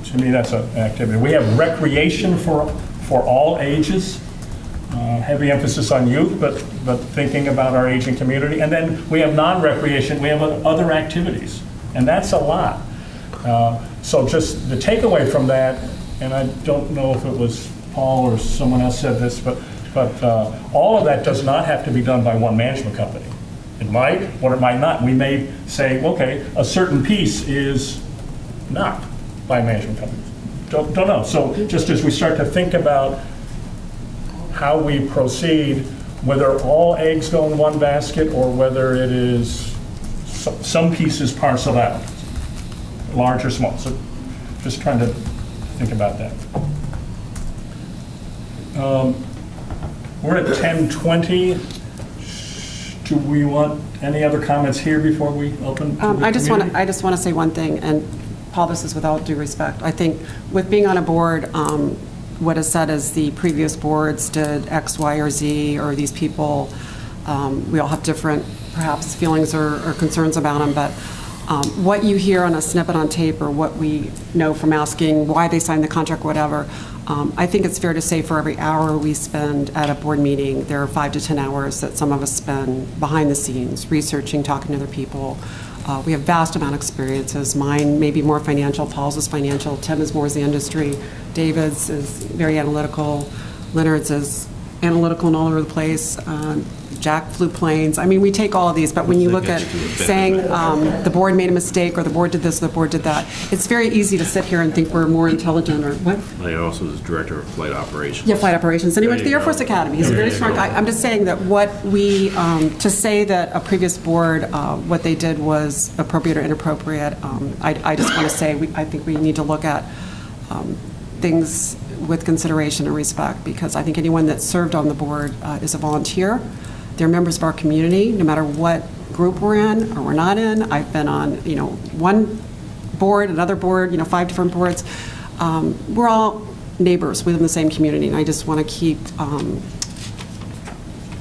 Speaker 2: to me that's an activity. We have recreation for all ages, heavy emphasis on youth, but thinking about our aging community. And then we have non-recreation, we have other activities, and that's a lot. So just the takeaway from that, and I don't know if it was Paul or someone else said this, but all of that does not have to be done by one management company. It might, or it might not. We may say, okay, a certain piece is not by management companies. Don't know. So just as we start to think about how we proceed, whether all eggs go in one basket or whether it is some pieces parceled out, large or small. So just trying to think about that. We're at 10:20. Do we want any other comments here before we open to the
Speaker 3: I just
Speaker 2: community?
Speaker 3: want to say one thing, and Paul, this is without due respect. I think with being on a board, what is said is the previous boards did X, Y, or Z, or these people, we all have different, perhaps, feelings or concerns about them, but what you hear on a snippet on tape or what we know from asking why they signed the contract, whatever, I think it's fair to say for every hour we spend at a board meeting, there are 5 to 10 hours that some of us spend behind the scenes, researching, talking to other people. We have vast amount of experiences. Mine may be more financial, Paul's is financial, Tim is more as the industry, David's is very analytical, Leonard's is analytical and all over the place. Jack flew planes. I mean, we take all of these, but when you look at saying the board made a mistake or the board did this, the board did that, it's very easy to sit here and think we're more intelligent or what?
Speaker 1: I also was director of flight operations.
Speaker 3: Yeah, flight operations. And he went to the
Speaker 1: There
Speaker 3: Air
Speaker 1: you
Speaker 3: Force
Speaker 1: go.
Speaker 3: Academy. He's a very smart guy. I'm just saying that what we, to say that a previous board, what they did was appropriate or inappropriate, I just want to say I think we need to look at things with consideration and respect, because I think anyone that served on the board is a volunteer. They're members of our community, no matter what group we're in or we're not in. I've been on, one board, another board, 5 different boards. We're all neighbors within the same community, and I just want to keep,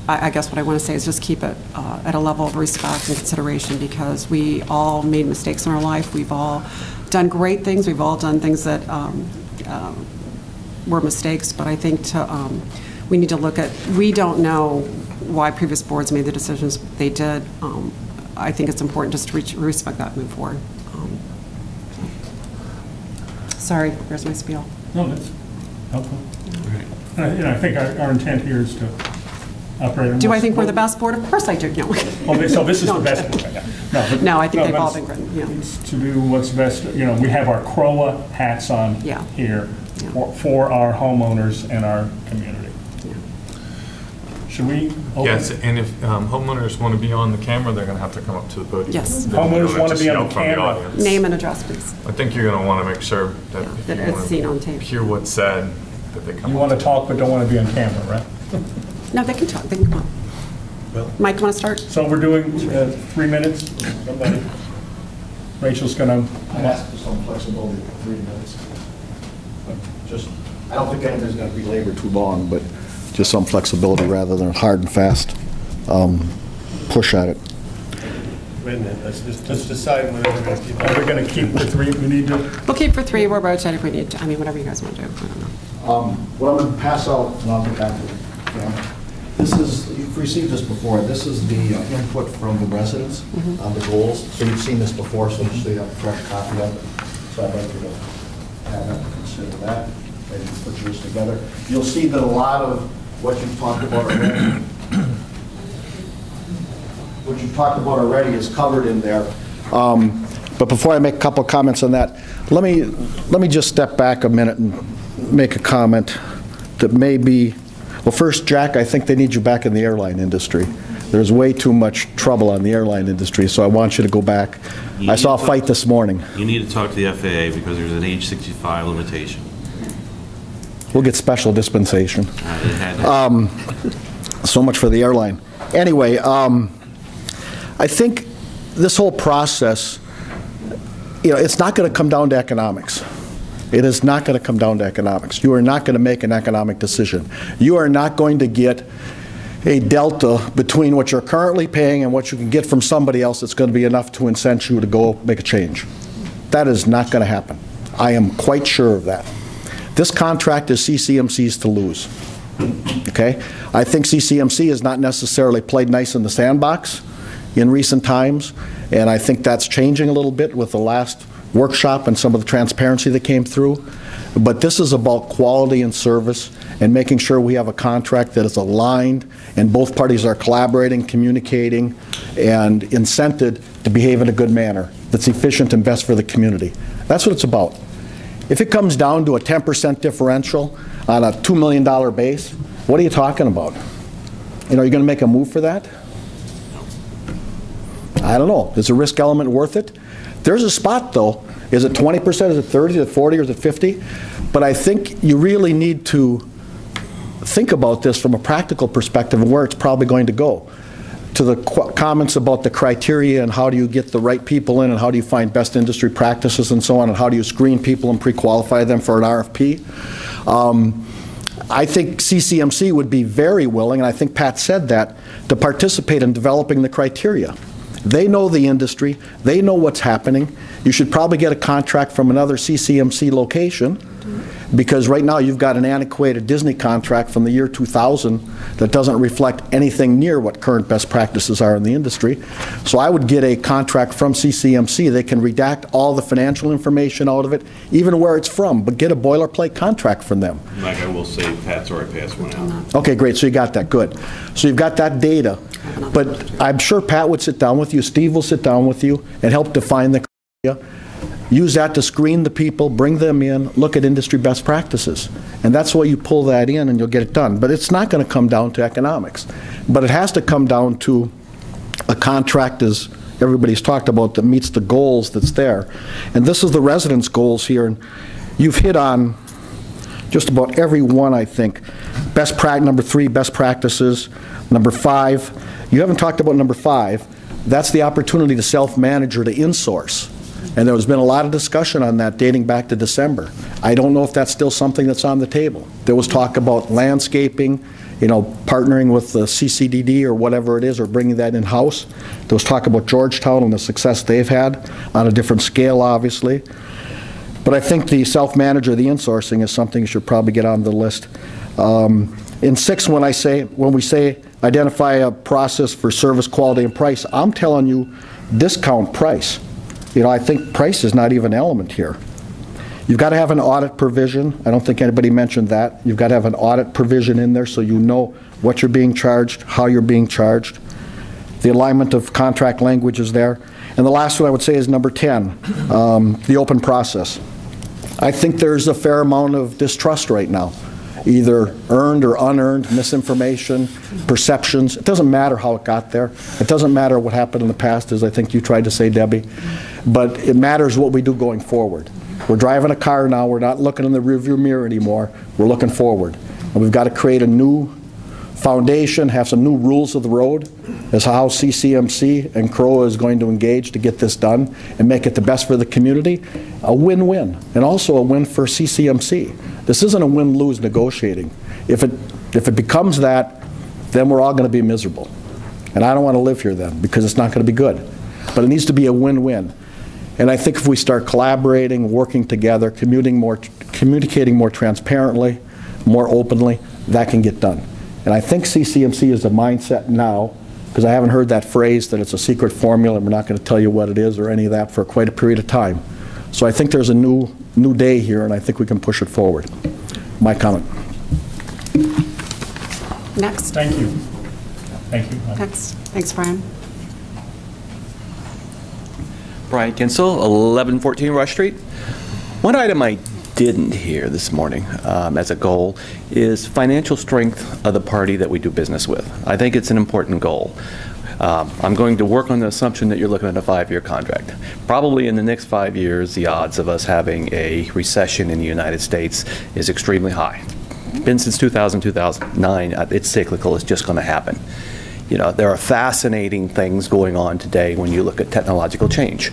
Speaker 3: I guess what I want to say is just keep it at a level of respect and consideration, because we all made mistakes in our life. We've all done great things. We've all done things that were mistakes, but I think we need to look at, we don't know why previous boards made the decisions they did. I think it's important just to respect that and move forward. Sorry, there's my spiel.
Speaker 2: No, that's helpful. I think our intent here is to operate on.
Speaker 3: Do I think we're the best board? Of course I do. No.
Speaker 2: So this is the best board right now.
Speaker 3: No, I think they've all been great. Yeah.
Speaker 2: It's to do what's best. We have our CROA hats on here for our homeowners and our community. Should we open?
Speaker 7: Yes, and if homeowners want to be on the camera, they're going to have to come up to the podium.
Speaker 3: Yes.
Speaker 2: Homeowners want to be on the
Speaker 7: From
Speaker 2: camera.
Speaker 7: audience.
Speaker 3: Name and address, please.
Speaker 7: I think you're going to want to make sure that if
Speaker 3: That
Speaker 7: you
Speaker 3: it's
Speaker 7: want
Speaker 3: seen on
Speaker 7: to
Speaker 3: tape.
Speaker 7: hear what's said, that they come
Speaker 2: You
Speaker 7: up.
Speaker 2: want to talk but don't want to be on camera, right?
Speaker 3: No, they can talk. They can come on.
Speaker 5: Well,
Speaker 3: Mike, want to start?
Speaker 2: So we're doing 3 minutes. Somebody. Rachel's going to.
Speaker 8: I asked for some flexibility for 3 minutes. Just I don't think anything's going to be labored too long, but just some flexibility rather than a hard and fast push at it.
Speaker 5: Wait a minute, let's decide whether we're going to keep.
Speaker 2: Are we going to keep the 3 we need to?
Speaker 3: We'll keep for 3, we'll rotate if we need to. I mean, whatever you guys want to do. I don't know.
Speaker 8: What I'm going to pass out, and I'll get back to it. This is, you've received this before, this is the input from the residents on the goals. So you've seen this before, so just so you have a fresh copy of it. So I'd like you to have that, consider that, and put yours together. You'll see that a lot of what you've talked about already, is covered in there. But before I make a couple of comments on that, let me just step back a minute and make a comment that may be, well, first, Jack, I think they need you back in the airline industry. There's way too much trouble on the airline industry, so I want you to go back. I saw a fight this morning.
Speaker 1: You need to talk to the FAA because there's an age 65 limitation.
Speaker 8: We'll get special dispensation. So much for the airline. Anyway, I think this whole process, it's not going to come down to economics. It is not going to come down to economics. You are not going to make an economic decision. You are not going to get a delta between what you're currently paying and what you can get from somebody else that's going to be enough to incent you to go make a change. That is not going to happen. I am quite sure of that. This contract is CCMC's to lose. Okay? I think CCMC has not necessarily played nice in the sandbox in recent times, and I think that's changing a little bit with the last workshop and some of the transparency that came through. But this is about quality and service and making sure we have a contract that is aligned and both parties are collaborating, communicating, and incented to behave in a good manner that's efficient and best for the community. That's what it's about. If it comes down to a 10% differential on a $2 million base, what are you talking about? Are you going to make a move for that? I don't know. Is the risk element worth it? There's a spot, though. Is it 20%? Is it 30? Is it 40? Or is it 50? But I think you really need to think about this from a practical perspective and where it's probably going to go. To the comments about the criteria and how do you get the right people in and how do you find best industry practices and so on and how do you screen people and pre-qualify them for an RFP. I think CCMC would be very willing, and I think Pat said that, to participate in developing the criteria. They know the industry. They know what's happening. You should probably get a contract from another CCMC location because right now you've got an antiquated Disney contract from the year 2000 that doesn't reflect anything near what current best practices are in the industry. So I would get a contract from CCMC. They can redact all the financial information out of it, even where it's from, but get a boilerplate contract from them.
Speaker 1: Like I will say, Pat's already passed one out.
Speaker 8: Okay, great. So you got that. Good. So you've got that data. But I'm sure Pat would sit down with you, Steve will sit down with you and help define the criteria. Use that to screen the people, bring them in, look at industry best practices. And that's why you pull that in and you'll get it done. But it's not going to come down to economics. But it has to come down to a contract, as everybody's talked about, that meets the goals that's there. And this is the residents' goals here. And you've hit on just about every one, I think. Number 3, best practices. Number 5, you haven't talked about number 5. That's the opportunity to self-manage or to insource. And there's been a lot of discussion on that dating back to December. I don't know if that's still something that's on the table. There was talk about landscaping, partnering with the CCDD or whatever it is, or bringing that in-house. There was talk about Georgetown and the success they've had on a different scale, obviously. But I think the self-manage or the insourcing is something you should probably get on the list. In 6, when we say identify a process for service, quality, and price, I'm telling you discount price. I think price is not even an element here. You've got to have an audit provision. I don't think anybody mentioned that. You've got to have an audit provision in there so you know what you're being charged, how you're being charged. The alignment of contract language is there. And the last one I would say is number 10, the open process. I think there's a fair amount of distrust right now, either earned or unearned, misinformation, perceptions. It doesn't matter how it got there. It doesn't matter what happened in the past, as I think you tried to say, Debbie. But it matters what we do going forward. We're driving a car now. We're not looking in the rearview mirror anymore. We're looking forward. And we've got to create a new foundation, have some new rules of the road as how CCMC and CROA is going to engage to get this done and make it the best for the community, a win-win, and also a win for CCMC. This isn't a win-lose negotiating. If it becomes that, then we're all going to be miserable. And I don't want to live here then, because it's not going to be good. But it needs to be a win-win. And I think if we start collaborating, working together, communicating more transparently, more openly, that can get done. And I think CCMC is the mindset now, because I haven't heard that phrase that it's a secret formula and we're not going to tell you what it is or any of that for quite a period of time. So I think there's a new day here, and I think we can push it forward. My comment.
Speaker 3: Next.
Speaker 2: Thank you. Thank you.
Speaker 3: Next. Thanks, Brian.
Speaker 9: Brian Kinsel, 1114 Rush Street. One item I didn't hear this morning as a goal is financial strength of the party that we do business with. I think it's an important goal. I'm going to work on the assumption that you're looking at a 5-year contract. Probably in the next 5 years, the odds of us having a recession in the United States is extremely high. Been since 2000, 2009, it's cyclical, it's just going to happen. You know, there are fascinating things going on today when you look at technological change.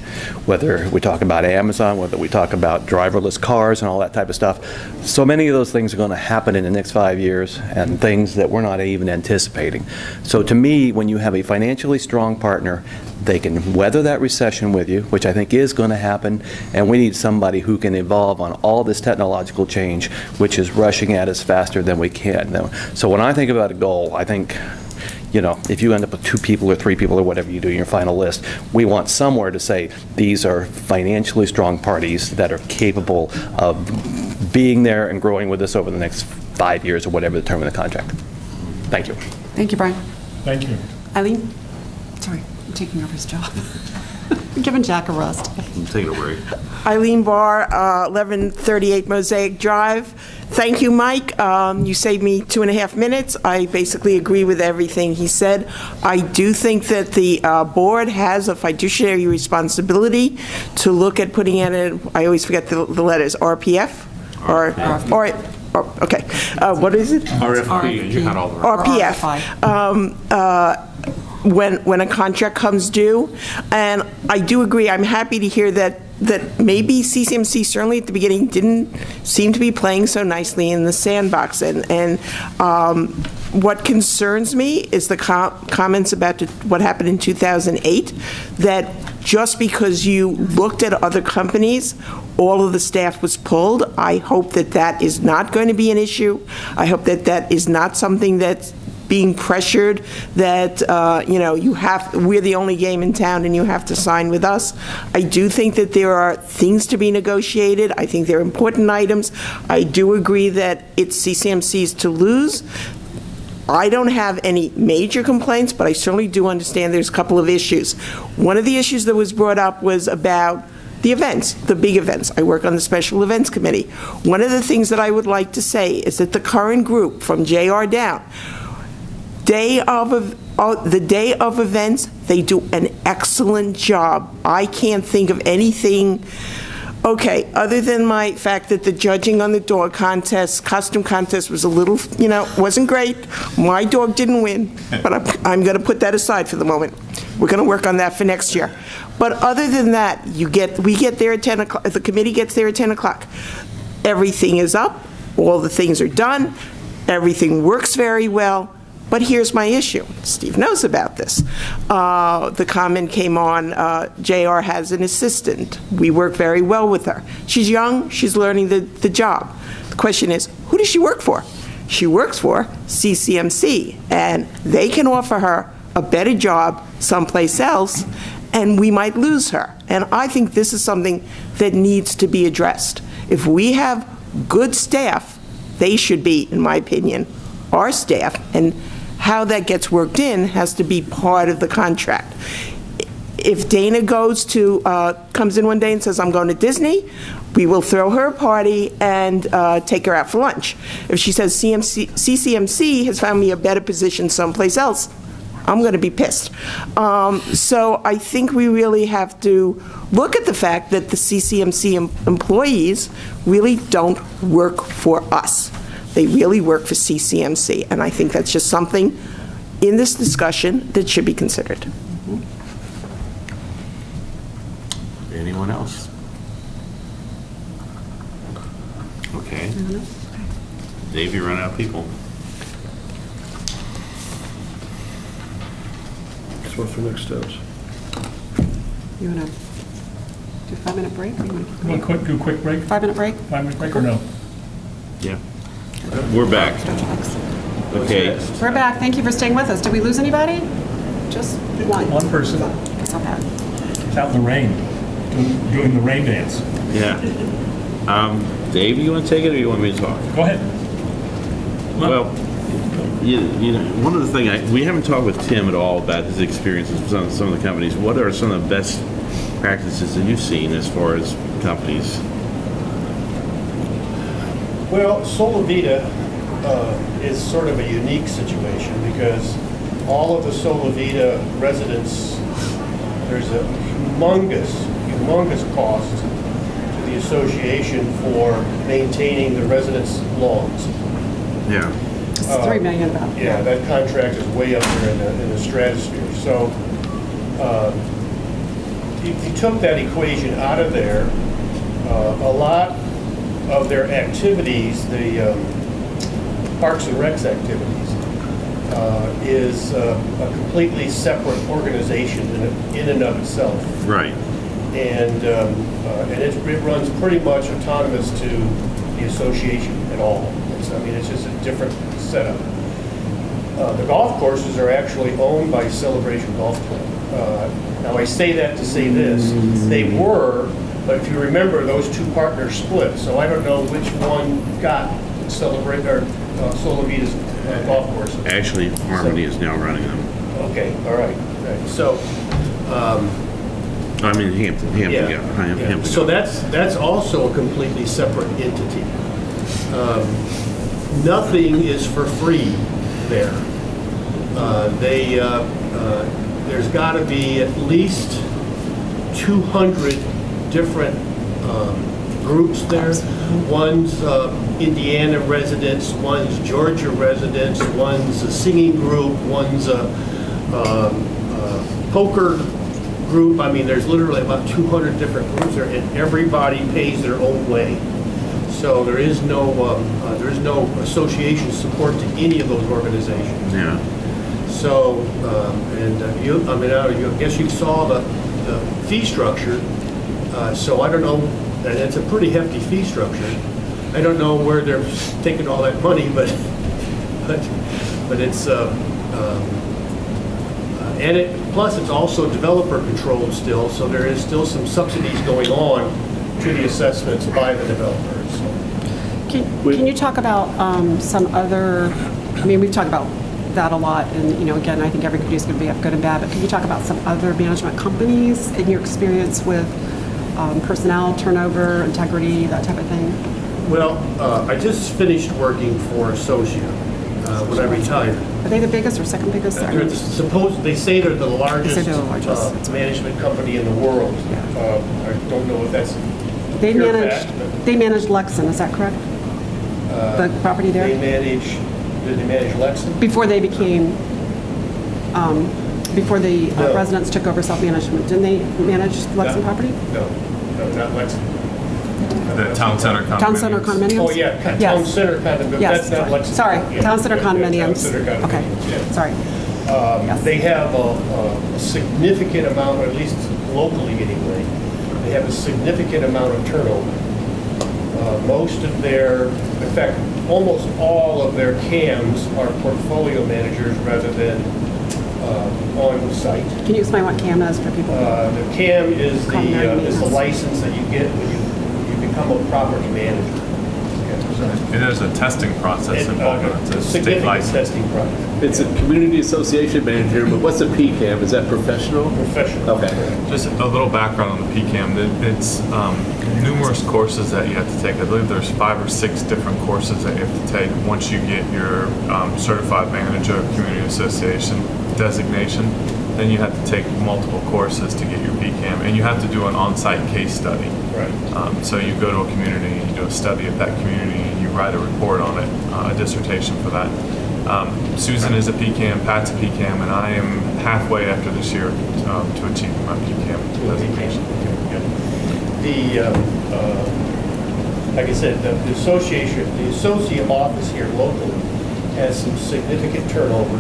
Speaker 9: Whether we talk about Amazon, whether we talk about driverless cars and all that type of stuff. So many of those things are going to happen in the next 5 years, and things that we're not even anticipating. So to me, when you have a financially strong partner, they can weather that recession with you, which I think is going to happen, and we need somebody who can evolve on all this technological change, which is rushing at us faster than we can. So when I think about a goal, I think, you know, if you end up with 2 people or 3 people or whatever you do in your final list, we want somewhere to say these are financially strong parties that are capable of being there and growing with us over the next 5 years or whatever the term of the contract. Thank you.
Speaker 3: Thank you, Brian.
Speaker 2: Thank you.
Speaker 3: Eileen? Sorry, I'm taking over his job. I'm giving Jack a rest.
Speaker 1: I'm taking a break.
Speaker 10: Eileen Barr, 1138 Mosaic Drive. Thank you, Mike. You saved me 2.5 minutes. I basically agree with everything he said. I do think that the board has a fiduciary responsibility to look at putting in a, I always forget the letters, RPF? Okay. What is it?
Speaker 7: RFP. You had all the
Speaker 10: RPF. When a contract comes due. And I do agree, I'm happy to hear that maybe CCMC certainly at the beginning didn't seem to be playing so nicely in the sandbox. And what concerns me is the comments about what happened in 2008, that just because you looked at other companies, all of the staff was pulled. I hope that that is not going to be an issue. I hope that that is not something that's being pressured, that you know, we're the only game in town and you have to sign with us. I do think that there are things to be negotiated. I think they're important items. I do agree that it's CCMC's to lose. I don't have any major complaints, but I certainly do understand there's a couple of issues. One of the issues that was brought up was about the events, the big events. I work on the Special Events Committee. One of the things that I would like to say is that the current group, from JR down, the day of events, they do an excellent job. I can't think of anything, okay, other than my fact that the judging on the dog contest, costume contest was a little, you know, wasn't great. My dog didn't win, but I'm going to put that aside for the moment. We're going to work on that for next year. But other than that, we get there at 10 o'clock, the committee gets there at 10 o'clock. Everything is up, all the things are done, everything works very well. But here's my issue. Steve knows about this. The comment came on, JR has an assistant. We work very well with her. She's young, she's learning the job. The question is, who does she work for? She works for CCMC, and they can offer her a better job someplace else, and we might lose her. And I think this is something that needs to be addressed. If we have good staff, they should be, in my opinion, our staff, and how that gets worked in has to be part of the contract. If Dana comes in one day and says, I'm going to Disney, we will throw her a party and take her out for lunch. If she says CCMC has found me a better position someplace else, I'm going to be pissed. So I think we really have to look at the fact that the CCMC employees really don't work for us. They really work for CCMC, and I think that's just something in this discussion that should be considered.
Speaker 1: Anyone else? Okay. Dave, you run out of people.
Speaker 4: So what's the next steps?
Speaker 3: You want to do a 5-minute break? Or you want to keep
Speaker 2: Want
Speaker 3: going?
Speaker 2: to do a quick break?
Speaker 3: 5-minute break?
Speaker 2: 5-minute break or no?
Speaker 1: Yeah. We're back. Okay.
Speaker 3: We're back. Thank you for staying with us. Did we lose anybody? Just one.
Speaker 2: One person.
Speaker 3: It's not bad.
Speaker 2: It's out in the rain, doing the rain dance.
Speaker 1: Yeah. Dave, you want to take it or you want me to talk?
Speaker 2: Go ahead.
Speaker 1: Well, you know, one of the things, we haven't talked with Tim at all about his experiences with some of the companies. What are some of the best practices that you've seen as far as companies?
Speaker 11: Well, Solavita is sort of a unique situation because all of the Solavita residents, there's a humongous cost to the association for maintaining the residents' lawns.
Speaker 1: Yeah.
Speaker 3: It's $3 million about.
Speaker 11: Yeah, that contract is way up there in the stratosphere. So if you took that equation out of there, a lot of their activities, the Parks and Recs activities, is a completely separate organization in and of itself.
Speaker 1: Right.
Speaker 11: And it runs pretty much autonomous to the association at all. I mean, it's just a different setup. The golf courses are actually owned by Celebration Golf Club. Now, I say that to say this. They were, but if you remember, those two partners split. So I don't know which one got Solavita's golf course.
Speaker 1: Actually, Harmony is now running them.
Speaker 11: Okay, all right. So,
Speaker 1: I mean, Hampton. Hampton.
Speaker 11: So that's also a completely separate entity. Nothing is for free there. There's got to be at least 200 different groups there. One's Indiana residents, one's Georgia residents, one's a singing group, one's a poker group. I mean, there's literally about 200 different groups there, and everybody pays their own way. So there is no association support to any of those organizations.
Speaker 1: Yeah.
Speaker 11: So, I guess you saw the fee structure. So I don't know, and it's a pretty hefty fee structure. I don't know where they're taking all that money, but it's plus it's also developer controlled still. So there is still some subsidies going on to the assessments by the developers.
Speaker 3: Can you talk about some other, I mean, we've talked about that a lot, and, you know, again, I think every company is going to be good and bad, but can you talk about some other management companies in your experience with personnel, turnover, integrity, that type of thing?
Speaker 11: Well, I just finished working for Associa when I retired.
Speaker 3: Are they the biggest or second biggest?
Speaker 11: They say they're the largest,
Speaker 3: management
Speaker 11: company in the world.
Speaker 3: Yeah.
Speaker 11: I don't know if that's
Speaker 3: They managed Lexington, is that correct? The property there?
Speaker 11: Did they manage Lexington?
Speaker 3: Before they became, before the residents took over self-management, didn't they manage Lexington property?
Speaker 11: No, not Lexington.
Speaker 7: The Town Center condominiums.
Speaker 3: Town Center condominiums?
Speaker 11: Oh, yeah, Town Center condominiums.
Speaker 3: Yes.
Speaker 11: That's not Lexington.
Speaker 3: Sorry,
Speaker 11: Yeah.
Speaker 3: Town Center condominiums.
Speaker 11: Town Center condominiums.
Speaker 3: Okay,
Speaker 11: Yeah.
Speaker 3: sorry. Yes.
Speaker 11: They have a significant amount, or at least locally anyway, they have a significant amount of turnover. Most of their, in fact, almost all of their CAMs are portfolio managers rather than on site.
Speaker 3: Can you explain what CAM is for people?
Speaker 11: The CAM is the license that you get when you become a property manager.
Speaker 7: And there's a testing process involved in it. It's a state license.
Speaker 11: Testing process.
Speaker 6: It's a community association manager, but what's a PCAM? Is that professional?
Speaker 11: Professional.
Speaker 6: Okay.
Speaker 7: Just a little background on the PCAM. It's numerous courses that you have to take. I believe there's 5 or 6 different courses that you have to take once you get your certified manager of community association designation. then you have to take multiple courses to get your PCAM, and you have to do an on-site case study.
Speaker 11: Right.
Speaker 7: So you go to a community, you do a study of that community, and you write a report on it, a dissertation for that. Susan is a PCAM, Pat's a PCAM, and I am halfway after this year to achieve my PCAM designation.
Speaker 11: Like I said, the association, the associate office here locally has some significant turnover.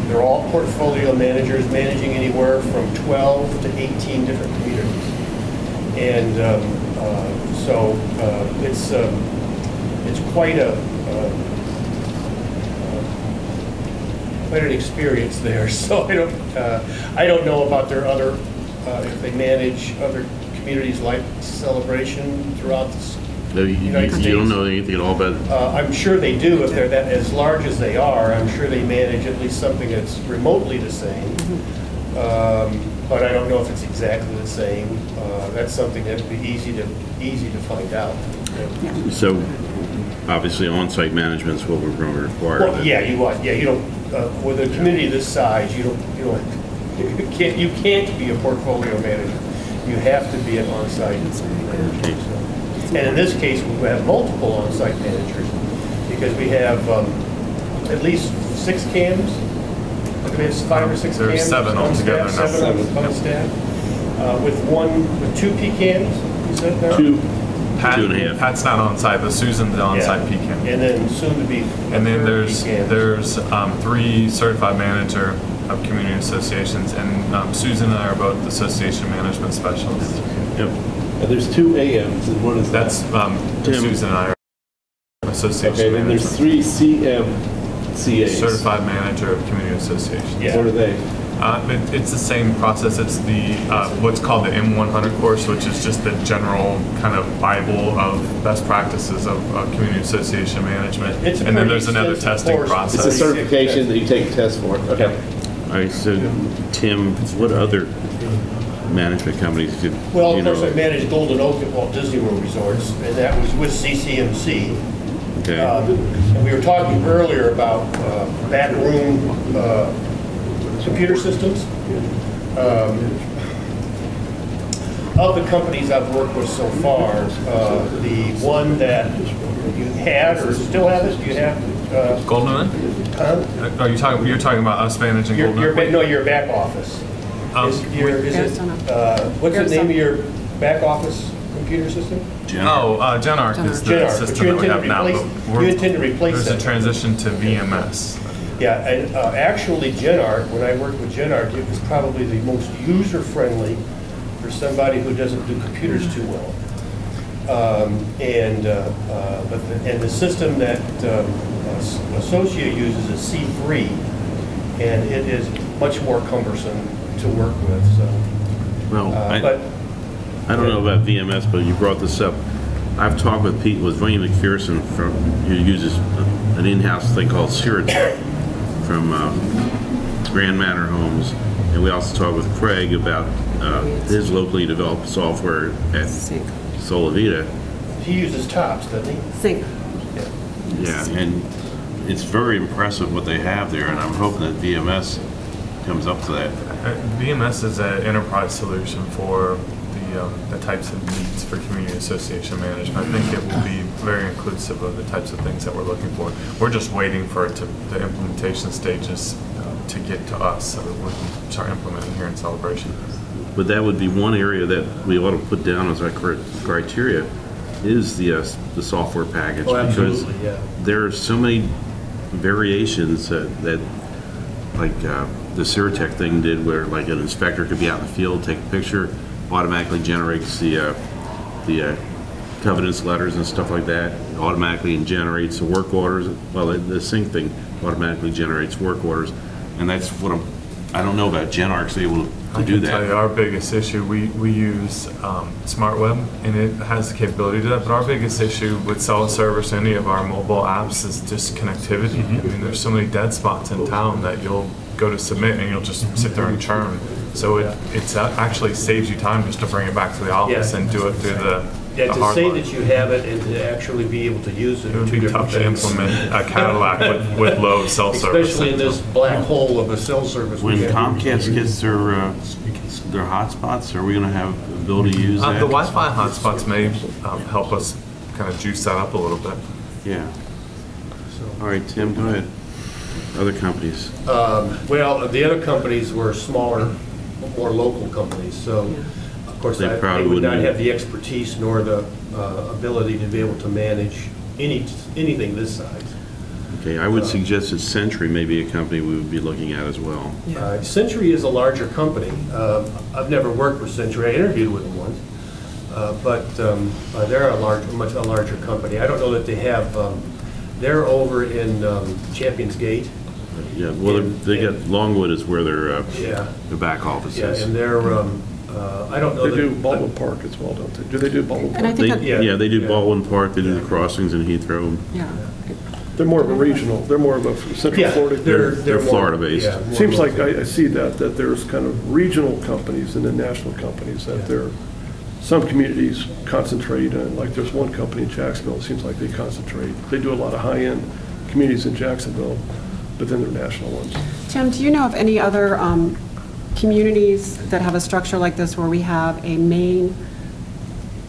Speaker 11: They're all portfolio managers, managing anywhere from 12 to 18 different communities. And so it's quite an experience there. So I don't know about their other, if they manage other communities like Celebration throughout the United States.
Speaker 1: You don't know anything at all about it?
Speaker 11: I'm sure they do. If they're that as large as they are, I'm sure they manage at least something that's remotely the same. But I don't know if it's exactly the same. That's something that would be easy to find out.
Speaker 1: So obviously on-site management is what we're going to require.
Speaker 11: Well, yeah, you don't with a community this size, you can't be a portfolio manager. You have to be an on-site manager. So. And in this case, we have multiple on-site managers because we have at least 6 cams. We have 5 or 6
Speaker 7: There are
Speaker 11: cams.
Speaker 7: 7 altogether now.
Speaker 11: 7 on staff. With 2 PCAMs, you said there?
Speaker 1: 2.
Speaker 7: Pat,
Speaker 1: 2.5.
Speaker 7: Pat's not on site, but Susan's the on-site PCAM.
Speaker 11: And then soon to be.
Speaker 7: And then there's
Speaker 11: PCAMs.
Speaker 7: 3 certified manager of community associations, and Susan and I are both association management specialists.
Speaker 1: Yep.
Speaker 6: And there's 2 AMs, and what is that?
Speaker 7: That's Susan and I are association
Speaker 6: Okay, then there's
Speaker 7: management.
Speaker 6: 3 CMCAs.
Speaker 7: Certified manager of community associations.
Speaker 11: Yeah.
Speaker 6: What are they?
Speaker 7: It's the same process. It's the what's called the M100 course, which is just the general kind of Bible of best practices of community association management.
Speaker 11: It's a
Speaker 7: and then
Speaker 11: pretty
Speaker 7: there's another
Speaker 11: extensive
Speaker 7: testing
Speaker 11: course.
Speaker 7: process.
Speaker 6: It's a certification that you take a test for. Okay.
Speaker 1: All right, so Tim, what other management companies did
Speaker 11: Well,
Speaker 1: you
Speaker 11: of course,
Speaker 1: know?
Speaker 11: I managed Golden Oak at Walt Disney World Resorts, and that was with CCMC.
Speaker 1: Okay.
Speaker 11: And we were talking earlier about backroom computer systems. Of the companies I've worked with so far, the one that you had or still have it, you have?
Speaker 7: Golden Are you talking? You're talking about us managing Golden
Speaker 11: Your back office. What's the name of your back office computer system?
Speaker 7: Genarch is the system that we have now.
Speaker 11: You intend to replace
Speaker 7: There's
Speaker 11: that.
Speaker 7: a transition to VMS.
Speaker 11: Yeah, and actually Genarch, when I worked with Genarch, it was probably the most user-friendly for somebody who doesn't do computers too well. And the system that Associa uses is C3, and it is much more cumbersome to work with. So,
Speaker 1: Well, I don't know about VMS, but you brought this up. I've talked with Wayne McPherson who uses an in-house thing called Ciratech from Grand Manor Homes, and we also talked with Craig about his locally developed software at Solavita.
Speaker 11: he uses TOPS, doesn't he?
Speaker 3: Sync.
Speaker 1: Yeah, and it's very impressive what they have there, and I'm hoping that VMS comes up to that.
Speaker 7: VMS is an enterprise solution for the types of needs for community association management. I think it will be very inclusive of the types of things that we're looking for. We're just waiting for it the implementation stages to get to us so that we can start implementing here in Celebration.
Speaker 1: But that would be one area that we ought to put down as our criteria is the software package.
Speaker 11: Oh, absolutely,
Speaker 1: because
Speaker 11: yeah.
Speaker 1: there are so many variations that like the Ciratech thing did, where like an inspector could be out in the field, take a picture, automatically generates the covenants letters and stuff like that, automatically generates the work orders. Well, the sync thing automatically generates work orders, and that's what I don't know about Genarch's able to do
Speaker 7: I can tell you
Speaker 1: that.
Speaker 7: our biggest issue, we use SmartWeb, and it has the capability to do that, but our biggest issue with cell service, any of our mobile apps, is just connectivity. I mean, there's so many dead spots in town that you'll go to submit and you'll just sit there and churn. So it actually saves you time just to bring it back to the office
Speaker 5: Yeah.
Speaker 7: and do it through the
Speaker 5: Yeah,
Speaker 7: the
Speaker 5: to
Speaker 7: hard
Speaker 5: say
Speaker 7: line.
Speaker 5: that you have it and to actually be able to use it
Speaker 7: It
Speaker 5: are
Speaker 7: would
Speaker 5: two
Speaker 7: be
Speaker 5: different
Speaker 7: tough to
Speaker 5: things.
Speaker 7: implement a Cadillac with low cell service.
Speaker 5: Especially in this black hole of a cell service. we
Speaker 1: When
Speaker 5: have.
Speaker 1: Comcast gets their hotspots, are we going to have ability to use that?
Speaker 7: The Wi-Fi hotspots may help us kind of juice that up a little bit.
Speaker 1: Yeah. All right, Tim, go ahead. Other companies.
Speaker 5: Well, the other companies were smaller, more local companies, so of course
Speaker 1: They
Speaker 5: they
Speaker 1: probably
Speaker 5: would not
Speaker 1: wouldn't-
Speaker 5: have the expertise nor the ability to be able to manage anything this size.
Speaker 1: Okay, I would suggest that Century may be a company we would be looking at as well.
Speaker 5: Century is a larger company. I've never worked with Century. I interviewed with them once, but they're a much larger company. I don't know that they have. They're over in Champions Gate.
Speaker 1: Yeah, well, they got, Longwood is where their
Speaker 5: Yeah.
Speaker 1: the back office
Speaker 5: Yeah,
Speaker 1: is.
Speaker 5: and they're. I don't know.
Speaker 4: They do
Speaker 5: that-
Speaker 4: Baldwin Park as well, don't they? Do they do Baldwin
Speaker 3: And I
Speaker 4: Park?
Speaker 3: think
Speaker 1: They,
Speaker 3: that,
Speaker 1: yeah, they do
Speaker 5: Yeah.
Speaker 1: Baldwin Park, they do the crossings in Heathrow.
Speaker 3: yeah.
Speaker 4: They're more of a regional, they're more of a Central
Speaker 5: Yeah,
Speaker 4: Florida.
Speaker 1: They're
Speaker 5: more-
Speaker 1: Florida-based.
Speaker 5: yeah, more
Speaker 4: Seems like
Speaker 5: local.
Speaker 4: I see that there's kind of regional companies and then national companies, that there, some communities concentrate, and like there's one company in Jacksonville, it seems like they concentrate. They do a lot of high-end communities in Jacksonville, but then they're national ones.
Speaker 3: Tim, do you know of any other communities that have a structure like this where we have a main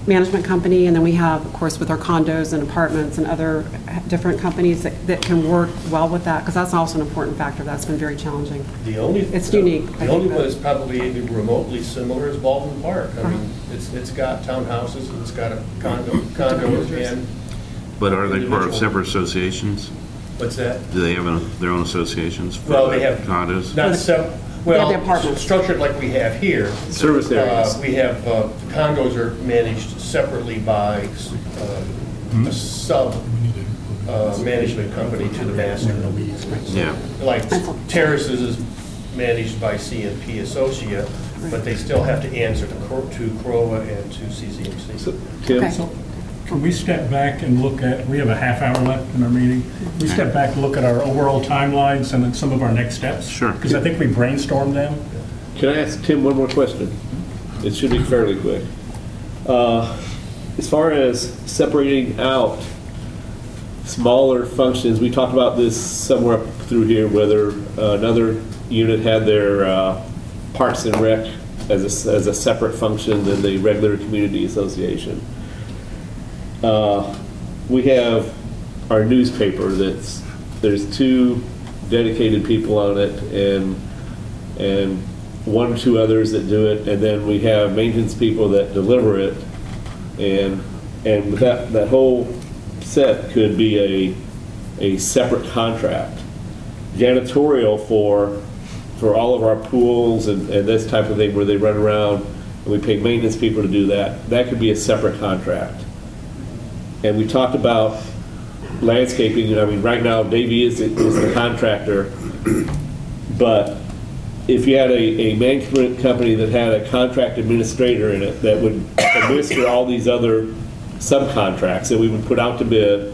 Speaker 3: management company, and then we have, of course, with our condos and apartments and other different companies that can work well with that? Because that's also an important factor. That's been very challenging.
Speaker 5: The only.
Speaker 3: It's unique, I
Speaker 5: The only
Speaker 3: think,
Speaker 5: one
Speaker 3: but-
Speaker 5: that's probably even remotely similar is Baldwin Park. I mean, it's got townhouses, and it's got a condos, and,
Speaker 1: But are they part of
Speaker 5: Individual.
Speaker 1: separate associations?
Speaker 5: what's that?
Speaker 1: Do they have their own associations for
Speaker 5: Well, they
Speaker 1: the
Speaker 5: have.
Speaker 1: condos?
Speaker 5: Not
Speaker 3: They have the
Speaker 5: well,
Speaker 3: apartments.
Speaker 5: structured like we have here.
Speaker 6: Service areas.
Speaker 5: We have, condos are managed separately by a sub-management company to the master.
Speaker 1: Yeah.
Speaker 5: Like Terraces is managed by CNP Associate, but they still have to answer to CROA and to CCMC.
Speaker 6: Tim?
Speaker 3: Okay.
Speaker 2: So can we step back and look at, we have a half hour left in our meeting. We step back and look at our overall timelines and then some of our next steps?
Speaker 1: Sure.
Speaker 2: Because I think we brainstormed them.
Speaker 6: Can I ask Tim one more question? It should be fairly quick. As far as separating out smaller functions, we talked about this somewhere up through here, whether another unit had their Parks and Rec as a separate function than the regular community association. We have our newspaper there's 2 dedicated people on it and 1 or 2 others that do it, and then we have maintenance people that deliver it, and with that whole set could be a separate contract. Janitorial for all of our pools and this type of thing where they run around and we pay maintenance people to do that, that could be a separate contract. And we talked about landscaping. I mean, right now Davey is the contractor, but if you had a management company that had a contract administrator in it that would administer all these other subcontracts that we would put out to bid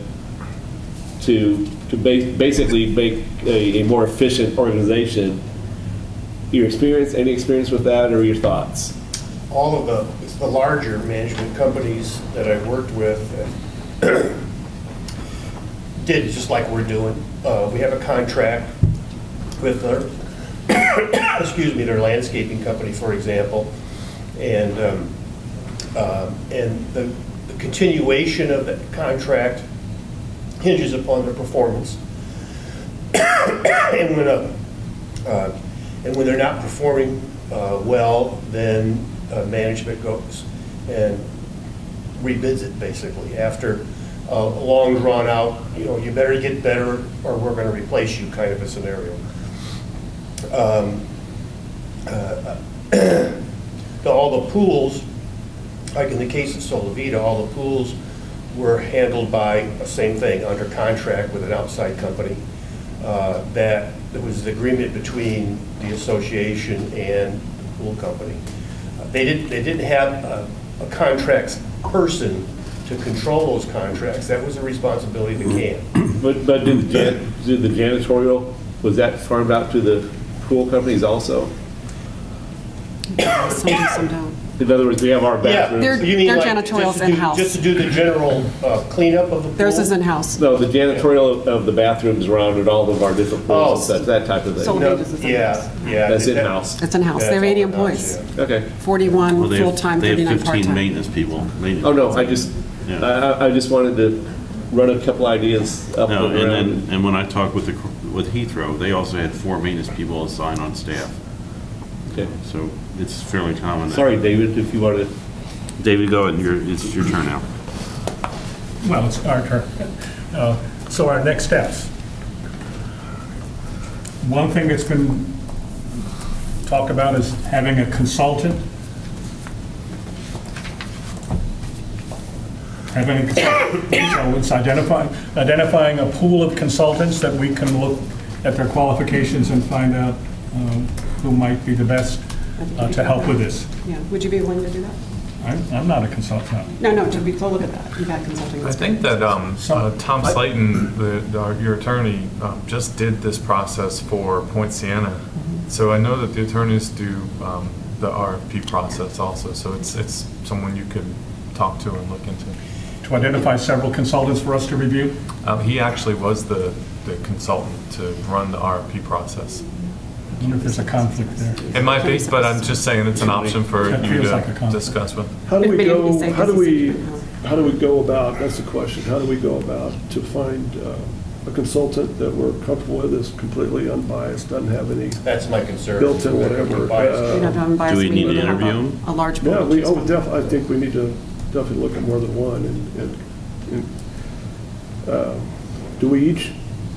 Speaker 6: to basically make a more efficient organization. Any experience with that, or your thoughts?
Speaker 5: All of the larger management companies that I worked with did just like we're doing. We have a contract with their, their landscaping company, for example, and the continuation of the contract hinges upon their performance. And when they're not performing well, then management goes and rebids it basically after a long drawn out, you better get better or we're going to replace you kind of a scenario. All the pools, like in the case of Solavita, all the pools were handled by the same thing, under contract with an outside company. That there was an agreement between the association and the pool company. They didn't have a contracts person to control those contracts. That was a responsibility of the CAM.
Speaker 6: But did the janitorial, was that farmed out to the pool companies also?
Speaker 3: Some do, some don't.
Speaker 6: In other words, we have our bathrooms.
Speaker 3: They're-
Speaker 11: You mean
Speaker 3: they're
Speaker 11: like
Speaker 3: janitorial's
Speaker 11: just to do-
Speaker 3: in-house.
Speaker 11: Just to do the general cleanup of the pool?
Speaker 3: Theirs is in-house.
Speaker 6: No, the janitorial of the bathrooms around at all of our different pools and such, that type of thing.
Speaker 3: So-
Speaker 11: No,
Speaker 3: Wages is
Speaker 11: yeah, yeah.
Speaker 6: That's in-house.
Speaker 3: It's in-house. They have 80 employees,
Speaker 6: Okay.
Speaker 3: 41
Speaker 1: Well, they have-
Speaker 3: full-time,
Speaker 1: They have
Speaker 3: 39
Speaker 1: 15
Speaker 3: part-time.
Speaker 1: maintenance people.
Speaker 6: Oh, no, I just wanted to run a couple ideas up
Speaker 1: No,
Speaker 6: and
Speaker 1: and
Speaker 6: around.
Speaker 1: then, and when I talked with with Heathrow, they also had 4 maintenance people assigned on staff.
Speaker 6: Okay.
Speaker 1: So it's fairly common. that-
Speaker 6: Sorry, David, if you wanted to.
Speaker 1: David, go ahead. It's your turn now.
Speaker 2: Well, it's our turn. So our next steps. One thing that's been talked about is having a consultant. Having a consultant. So it's identifying a pool of consultants that we can look at their qualifications and find out who might be the best to help with this.
Speaker 3: Yeah, would you be willing to do that?
Speaker 2: I'm not a consultant.
Speaker 3: No, to look at that. You've had consulting.
Speaker 7: I think that Tom Slayton, your attorney, just did this process for Point Siena. So I know that the attorneys do the RFP process also. So it's someone you could talk to and look into.
Speaker 2: To identify several consultants for us to review?
Speaker 7: He actually was the consultant to run the RFP process.
Speaker 2: I wonder if there's a conflict there.
Speaker 7: It might be, but I'm just saying it's an option for
Speaker 2: That
Speaker 7: you
Speaker 2: feels
Speaker 7: to
Speaker 2: like a conflict.
Speaker 7: discuss with.
Speaker 4: How do we
Speaker 3: But
Speaker 4: go,
Speaker 3: you say
Speaker 4: how do
Speaker 3: this is
Speaker 4: we,
Speaker 3: different.
Speaker 4: how do we go about, that's the question, how do we go about to find a consultant that we're comfortable with, is completely unbiased, doesn't have any
Speaker 11: That's my concern.
Speaker 4: built-in whatever?
Speaker 3: You'd have to unbiased.
Speaker 1: Do we need to
Speaker 3: would have
Speaker 1: interview 'em?
Speaker 3: A large pool.
Speaker 4: Yeah,
Speaker 3: to choose from.
Speaker 4: definitely, I think we need to definitely look at more than one, do we each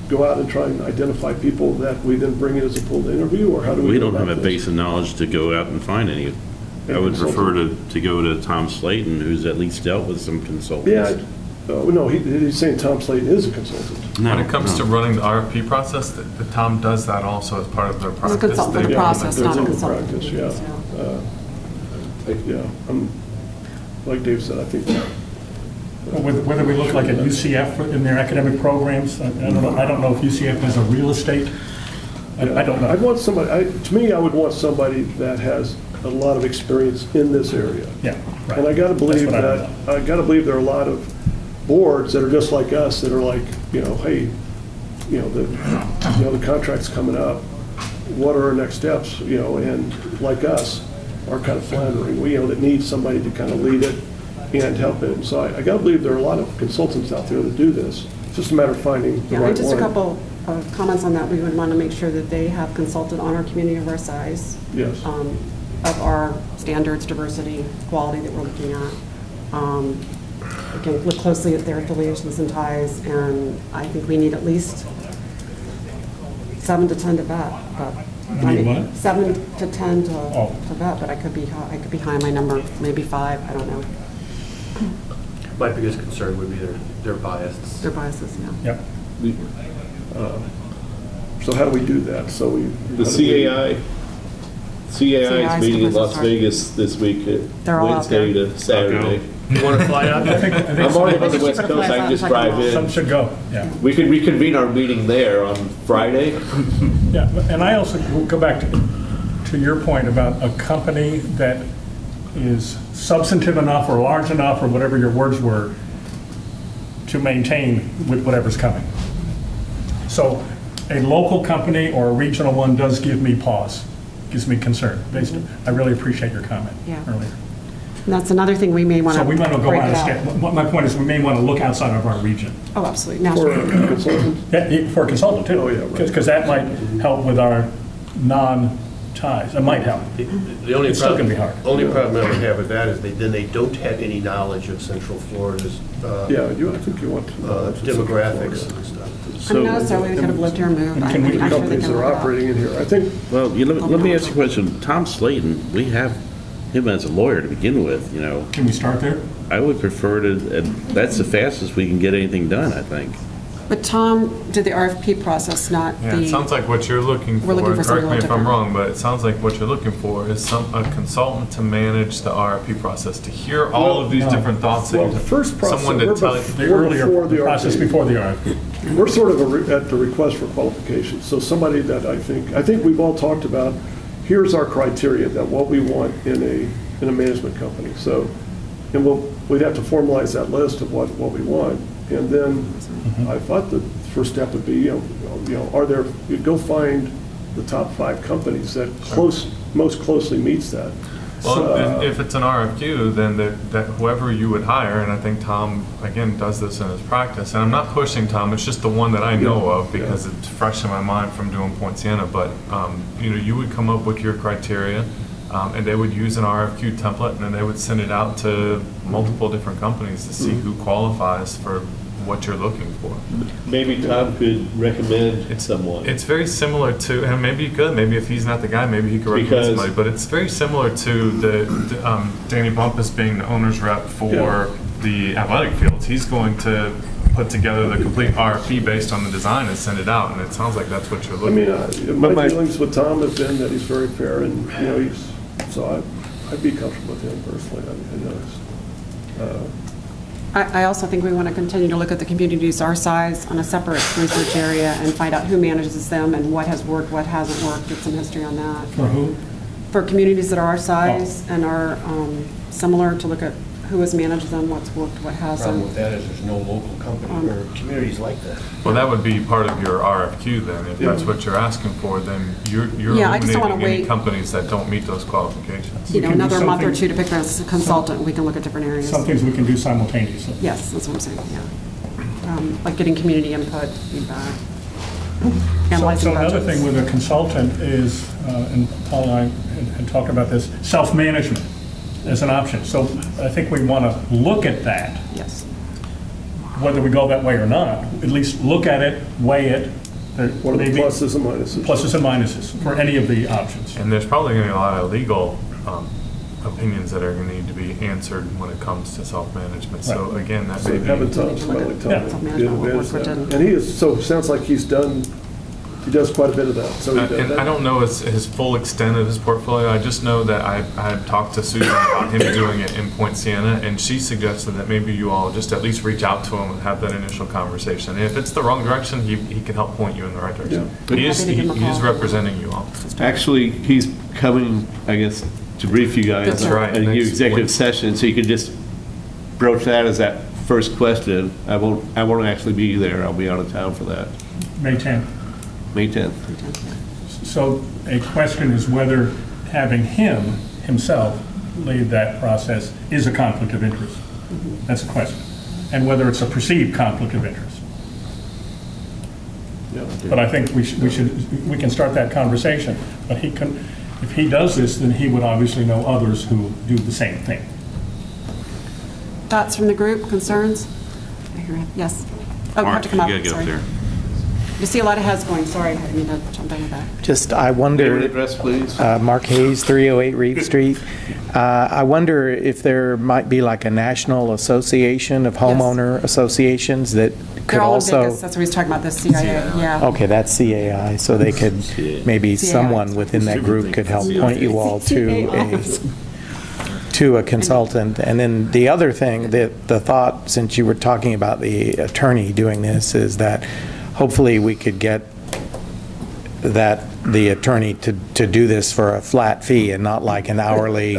Speaker 4: go out and try and identify people that we then bring in as a pool to interview, or how do we?
Speaker 1: We
Speaker 4: go
Speaker 1: don't have a
Speaker 4: about this?
Speaker 1: base of knowledge to go out and find any. I would prefer to go to Tom Slayton, who's at least dealt with some consultants.
Speaker 4: Yeah, no, he's saying Tom Slayton is a consultant.
Speaker 7: When it comes to running the RFP process, the Tom does that also as part of their
Speaker 3: As a
Speaker 7: practice.
Speaker 3: consultant for the
Speaker 7: They-
Speaker 3: process, not a
Speaker 4: There's
Speaker 3: consultant.
Speaker 4: practice, like Dave said, I think
Speaker 2: Whether we look like at UCF in their academic programs, I don't know if UCF has a real estate. I don't know.
Speaker 4: I'd want somebody, to me, I would want somebody that has a lot of experience in this area.
Speaker 2: Yeah, right.
Speaker 4: And I gotta believe
Speaker 2: That's what I
Speaker 4: that,
Speaker 2: don't
Speaker 4: I gotta believe there are a lot of boards that are just like us, that are like, hey, the contract's coming up, what are our next steps, and like us, are kind of floundering, that need somebody to kind of lead it and help it. So I gotta believe there are a lot of consultants out there that do this. It's just a matter of finding the
Speaker 3: Yeah,
Speaker 4: right
Speaker 3: and just a
Speaker 4: one.
Speaker 3: couple of comments on that. We would want to make sure that they have consulted on our community of our size.
Speaker 4: Yes.
Speaker 3: Of our standards, diversity, quality that we're looking at. Again, look closely at their affiliations and ties, and I think we need at least 7 to 10 to vet. But
Speaker 2: You need what?
Speaker 3: 7 to 10
Speaker 2: Oh.
Speaker 3: to vet, but I could be high on my number, maybe 5, I don't know.
Speaker 5: My biggest concern would be their bias.
Speaker 3: Their biases, yeah.
Speaker 2: Yep.
Speaker 4: So how do we do that? So we.
Speaker 6: The CAI is meeting in Las Vegas this week,
Speaker 3: They're all out
Speaker 6: Wednesday
Speaker 3: there.
Speaker 6: to Saturday.
Speaker 5: You want to fly out?
Speaker 2: I think
Speaker 6: I'm already on the West Coast, I can just drive
Speaker 2: some
Speaker 6: in.
Speaker 2: should go, yeah.
Speaker 6: We could reconvene our meeting there on Friday.
Speaker 2: Yeah, and I also will go back to your point about a company that is substantive enough or large enough, or whatever your words were, to maintain with whatever's coming. So a local company or a regional one does give me pause, gives me concern. I really appreciate your comment
Speaker 3: Yeah.
Speaker 2: earlier.
Speaker 3: And that's another thing we may want
Speaker 2: So
Speaker 3: to
Speaker 2: we want to go
Speaker 3: break
Speaker 2: out
Speaker 3: it
Speaker 2: of
Speaker 3: out.
Speaker 2: state. My point is, we may want to look outside of our region.
Speaker 3: Oh, absolutely.
Speaker 4: For a
Speaker 3: National.
Speaker 4: consultant?
Speaker 2: Yeah, for a consultant too.
Speaker 4: Oh, yeah, right.
Speaker 2: Because that might help with our non-ties. It might help.
Speaker 5: The only
Speaker 2: It's still
Speaker 5: problem,
Speaker 2: gonna be hard.
Speaker 5: only problem I would have with that is then they don't have any knowledge of Central Florida's
Speaker 4: Yeah, I think you want.
Speaker 5: demographics and stuff.
Speaker 3: I mean, not necessarily they could have lived here and moved.
Speaker 2: Can we-
Speaker 3: I'm sure they
Speaker 4: Companies
Speaker 3: can
Speaker 4: that are
Speaker 3: work it out.
Speaker 4: operating in here. I think,
Speaker 1: Well, let me ask you a question. Tom Slayton, we have him as a lawyer to begin with,
Speaker 2: Can we start there?
Speaker 1: I would prefer to, that's the fastest we can get anything done, I think.
Speaker 3: But Tom did the RFP process, not
Speaker 7: Yeah, it sounds
Speaker 3: the,
Speaker 7: like what you're looking for,
Speaker 3: We're looking for
Speaker 7: correct
Speaker 3: something
Speaker 7: me
Speaker 3: a
Speaker 7: if
Speaker 3: little
Speaker 7: I'm
Speaker 3: different.
Speaker 7: wrong, but it sounds like what you're looking for is a consultant to manage the RFP process, to hear all of these
Speaker 2: no.
Speaker 7: different thoughts.
Speaker 4: well, first process,
Speaker 7: Someone to
Speaker 4: we're
Speaker 7: tell you.
Speaker 2: The
Speaker 4: We're
Speaker 2: earlier
Speaker 4: before the
Speaker 2: process
Speaker 4: RFP.
Speaker 2: before the RFP.
Speaker 4: we're sort of at the request for qualifications. So somebody that I think we've all talked about, here's our criteria that what we want in a management company. So, and we'd have to formalize that list of what we want. And then I thought the first step would be, you go find the top 5 companies that most closely meets that.
Speaker 7: Well, if it's an RFQ, then that whoever you would hire, and I think Tom, again, does this in his practice, and I'm not pushing Tom, it's just the one that I know of because it's fresh in my mind from doing Point Siena, but you would come up with your criteria, and they would use an RFQ template, and then they would send it out to multiple different companies to see who qualifies for what you're looking for.
Speaker 6: Maybe Tom could recommend someone.
Speaker 7: It's very similar to, and maybe he could, maybe if he's not the guy, maybe he could recommend somebody, but it's very similar to the Danny Bumpus being the owner's rep for the athletic fields. He's going to put together the complete RFP based on the design and send it out, and it sounds like that's what you're looking for.
Speaker 4: My feelings with Tom have been that he's very fair, and I'd be comfortable with him personally.
Speaker 3: I also think we want to continue to look at the communities our size on a separate research area and find out who manages them and what has worked, what hasn't worked, get some history on that.
Speaker 2: For who?
Speaker 3: For communities that are our size and are similar, to look at who has managed them, what's worked, what
Speaker 11: The problem
Speaker 3: hasn't.
Speaker 11: with that is there's no local company or communities like that.
Speaker 7: Well, that would be part of your RFQ then. If that's what you're asking for, then you're
Speaker 3: I just don't want to
Speaker 7: eliminating any
Speaker 3: wait,
Speaker 7: companies that don't meet those qualifications.
Speaker 3: another month or two to pick a consultant. We can look at different areas.
Speaker 2: Some things we can do simultaneously.
Speaker 3: Yes, that's what I'm saying, yeah. Like getting community input, feedback, analyzing
Speaker 2: So another
Speaker 3: budgets.
Speaker 2: thing with a consultant is, and Paul and I had talked about this, self-management as an option. So I think we want to look at that,
Speaker 3: Yes.
Speaker 2: whether we go that way or not. At least look at it, weigh it.
Speaker 4: What are the
Speaker 2: maybe
Speaker 4: pluses and minuses?
Speaker 2: Pluses and minuses for any of the options.
Speaker 7: And there's probably going to be a lot of legal opinions that are going to need to be answered when it comes to self-management. So again, that may be...
Speaker 4: Having Tom, somebody like Tom,
Speaker 2: Yeah.
Speaker 3: Self-management will work for
Speaker 4: and he is, so it sounds like he does quite a bit of that. So
Speaker 7: And I don't know his full extent of his portfolio. I just know that I had talked to Susan about him doing it in Point Siena, and she suggested that maybe you all just at least reach out to him and have that initial conversation. And if it's the wrong direction, he can help point you in the right direction.
Speaker 3: Yeah.
Speaker 7: He
Speaker 3: Happy to give him a
Speaker 7: is
Speaker 3: call.
Speaker 7: representing you all.
Speaker 6: Actually, he's coming, I guess, to brief you guys.
Speaker 7: That's right.
Speaker 6: At your
Speaker 7: Next
Speaker 6: executive
Speaker 7: week.
Speaker 6: session, so you could just broach that as that first question. I won't actually be there. I'll be out of town for that.
Speaker 2: May 10th.
Speaker 6: May 10th.
Speaker 2: So a question is whether having himself lead that process is a conflict of interest. That's a question. And whether it's a perceived conflict of interest. But I think we can start that conversation. But if he does this, then he would obviously know others who do the same thing.
Speaker 3: Thoughts from the group, concerns? I hear it. Yes. Oh, you have to come up,
Speaker 1: you gotta get up
Speaker 3: sorry.
Speaker 1: there.
Speaker 3: You see a lot of heads going, sorry, I didn't mean to jump in with that.
Speaker 12: Just, I
Speaker 6: Name and
Speaker 12: wonder,
Speaker 6: address, please.
Speaker 12: Mark Hayes, 308 Reeve Street. I wonder if there might be like a national association of homeowner associations that could
Speaker 3: They're all in
Speaker 12: also...
Speaker 3: Vegas, that's what he's talking about, this CIA, yeah.
Speaker 12: Okay, that's CAI, so they could, maybe
Speaker 3: CAI.
Speaker 12: someone within that group could help point you all to a consultant. And then the other thing, the thought, since you were talking about the attorney doing this, is that hopefully we could get the attorney to do this for a flat fee and not like an hourly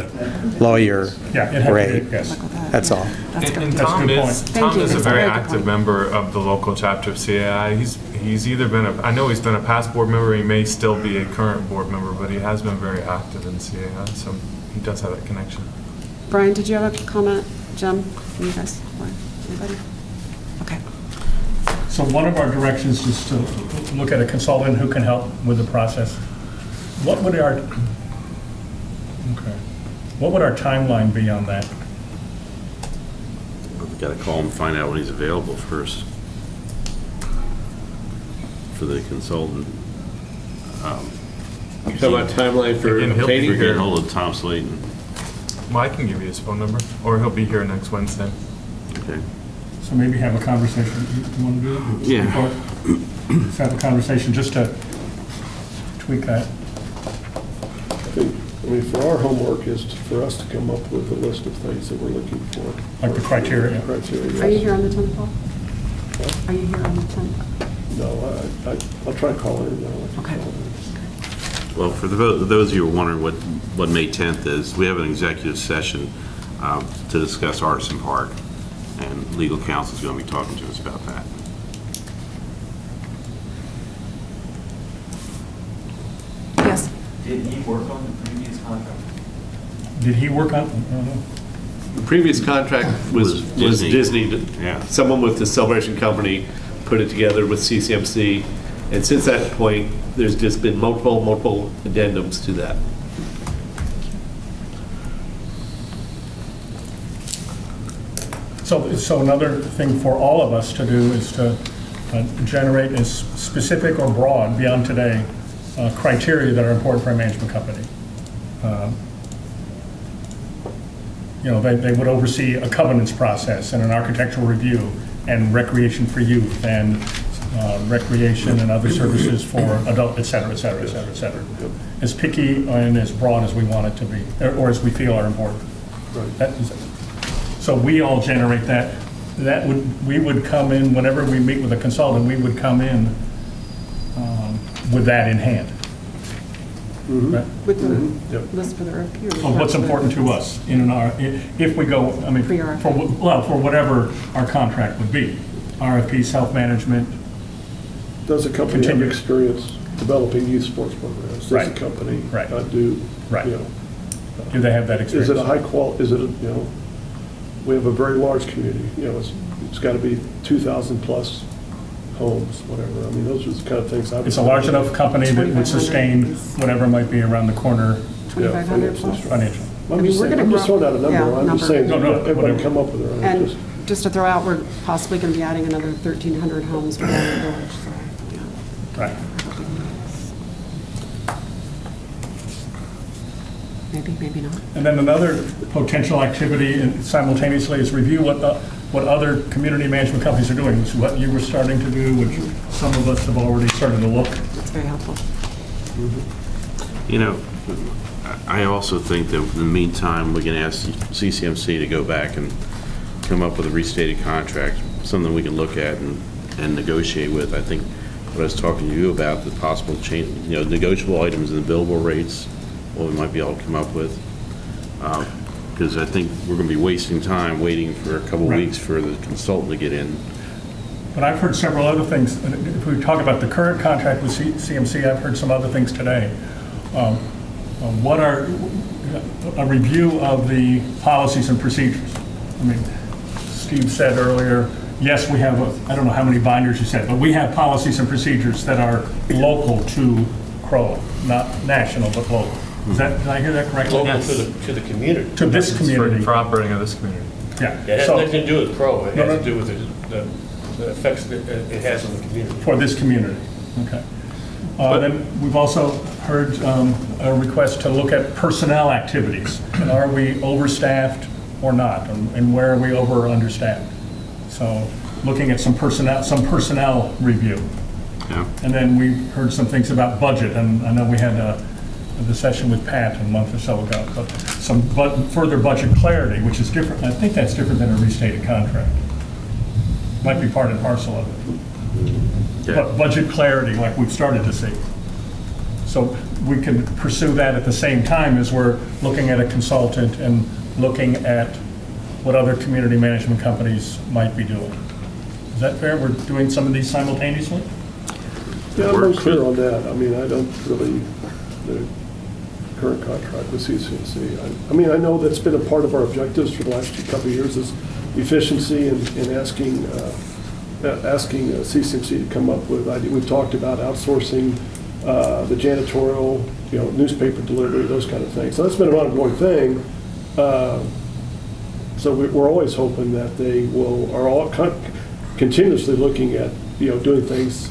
Speaker 12: lawyer
Speaker 2: Yeah, it has to
Speaker 12: rate.
Speaker 2: be, yes.
Speaker 3: That's
Speaker 12: all.
Speaker 3: That's good.
Speaker 7: And
Speaker 2: That's a
Speaker 7: Tom
Speaker 2: good
Speaker 7: is
Speaker 2: point.
Speaker 3: Thank
Speaker 7: Tom
Speaker 3: you.
Speaker 7: is a
Speaker 3: That's a
Speaker 7: very
Speaker 3: very good
Speaker 7: active
Speaker 3: point.
Speaker 7: member of the local chapter of CAI. He's either been I know he's been a past board member. He may still be a current board member, but he has been very active in CAI, so he does have that connection.
Speaker 3: Brian, did you have a comment? Jim, you guys, anybody? Okay.
Speaker 2: So one of our directions is to look at a consultant who can help with the process. What would our timeline be on that?
Speaker 1: We've got to call him and find out when he's available first for the consultant.
Speaker 6: You talking about timeline for
Speaker 7: Again, he'll
Speaker 6: obtaining
Speaker 1: We're getting
Speaker 6: here?
Speaker 1: hold of Tom Slayton.
Speaker 7: Well, I can give you his phone number, or he'll be here next Wednesday.
Speaker 1: Okay.
Speaker 2: So maybe have a conversation. You want to do it?
Speaker 1: Yeah.
Speaker 2: Let's have a conversation just to tweak that.
Speaker 4: I mean, for our homework is for us to come up with a list of things that we're looking for.
Speaker 2: Like the criteria.
Speaker 3: Are you here on the 10th, Paul? Are you here on the 10th?
Speaker 4: No, I'll try to call in.
Speaker 3: Okay.
Speaker 1: Well, for those of you who are wondering what May 10th is, we have an executive session to discuss Artisan Park, and legal counsel is going to be talking to us about that.
Speaker 3: Yes.
Speaker 13: Did he work on the previous contract?
Speaker 2: Did he work on?
Speaker 6: The previous contract was Disney.
Speaker 1: Yeah.
Speaker 6: Someone with the Celebration Company put it together with CCMC, and since that point, there's just been multiple addendums to that.
Speaker 2: So another thing for all of us to do is to generate as specific or broad, beyond today, criteria that are important for a management company. You know, they would oversee a covenants process and an architectural review and recreation for youth and recreation and other services for adult, et cetera, et cetera, et cetera, et cetera. As picky and as broad as we want it to be, or as we feel are important. Right. So we all generate that. We would come in, whenever we meet with a consultant, we would come in with that in hand. Right?
Speaker 3: With the list for the RFP?
Speaker 2: Of what's important to us in an if we go, I mean, for whatever our contract would be. RFP, self-management.
Speaker 4: Does a company have experience developing youth sports programs? Does a company do,
Speaker 2: right.
Speaker 4: You know,
Speaker 2: do they have that experience?
Speaker 4: Is it a high quality, is it, you know, we have a very large community, you know, it's got to be 2,000 plus homes, whatever. I mean, those are the kind of things.
Speaker 2: It's a large enough company that would sustain whatever might be around the corner.
Speaker 3: 2,500 plus?
Speaker 2: Financial.
Speaker 4: I'm just throwing out a number. I'm just saying, everybody come up with their own.
Speaker 3: And just to throw out, we're possibly going to be adding another 1,300 homes within the village. So, yeah.
Speaker 2: Right.
Speaker 3: Maybe not.
Speaker 2: And then another potential activity simultaneously is review what other community management companies are doing, which is what you were starting to do, which some of us have already started to look.
Speaker 3: That's very helpful.
Speaker 1: You know, I also think that in the meantime, we can ask CCMC to go back and come up with a restated contract, something we can look at and negotiate with. I think what I was talking to you about, the possible change, you know, negotiable items in the billable rates, what we might be able to come up with. Because I think we're going to be wasting time waiting for a couple weeks for the consultant to get in.
Speaker 2: But I've heard several other things. If we talk about the current contract with CMC, I've heard some other things today. What are a review of the policies and procedures? I mean, Steve said earlier, yes, we have, I don't know how many binders you said, but we have policies and procedures that are local to CROA, not national, but local. Is that, did I hear that correctly?
Speaker 11: Local
Speaker 7: Yes.
Speaker 11: to the community.
Speaker 2: To this community.
Speaker 7: For operating of this community.
Speaker 2: Yeah.
Speaker 11: It has nothing to do with CROA. It has
Speaker 2: No.
Speaker 11: to do with the effects that it has on the community.
Speaker 2: For this community, okay. Then we've also heard a request to look at personnel activities. And are we overstaffed or not? And where are we over or understaffed? So looking at some personnel review.
Speaker 1: Yeah.
Speaker 2: And then we heard some things about budget, and I know we had the session with Pat a month or so ago, but some further budget clarity, which is different. I think that's different than a restated contract. Might be part and parcel of it.
Speaker 1: Yeah.
Speaker 2: But budget clarity, like we've started to see. So we can pursue that at the same time as we're looking at a consultant and looking at what other community management companies might be doing. Is that fair? We're doing some of these simultaneously?
Speaker 4: Yeah, I'm unclear on that. I mean, I don't really, the current contract with CCMC. I mean, I know that's been a part of our objectives for the last couple of years is efficiency and asking CCMC to come up with, we've talked about outsourcing the janitorial, you know, newspaper delivery, those kind of things. So that's been an ongoing thing. So we're always hoping that they are all continuously looking at, you know, doing things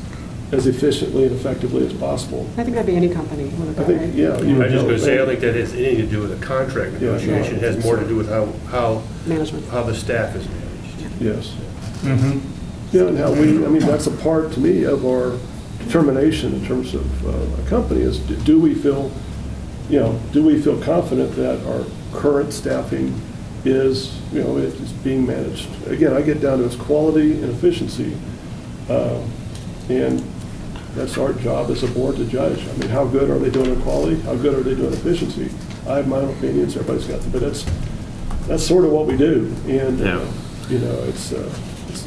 Speaker 4: as efficiently and effectively as possible.
Speaker 3: I think that'd be any company.
Speaker 4: I think, yeah.
Speaker 11: I was just going to say, I think that has anything to do with a contract negotiation. It has more to do with how the staff is managed.
Speaker 4: Yes.
Speaker 2: Mm-hmm.
Speaker 4: Yeah, and how I mean, that's a part, to me, of our determination in terms of a company is, do we feel confident that our current staffing is, you know, it is being managed? Again, I get down to its quality and efficiency, And that's our job as a board to judge. I mean, how good are they doing in quality? How good are they doing efficiency? I have my own opinions, everybody's got them, but that's sort of what we do. And, you know,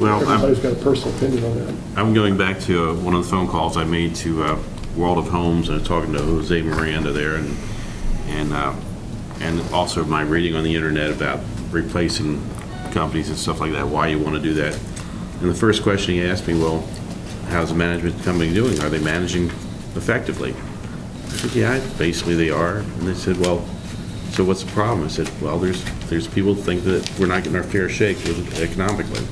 Speaker 1: Well,
Speaker 4: everybody's got a personal opinion on that.
Speaker 1: I'm going back to one of the phone calls I made to World of Homes and talking to Jose Miranda there, and also my reading on the internet about replacing companies and stuff like that, why you want to do that. And the first question he asked me, well, how's the management company doing? Are they managing effectively? I said, yeah, basically they are. And they said, well, so what's the problem? I said, well, there's people who think that we're not getting our fair shake economically.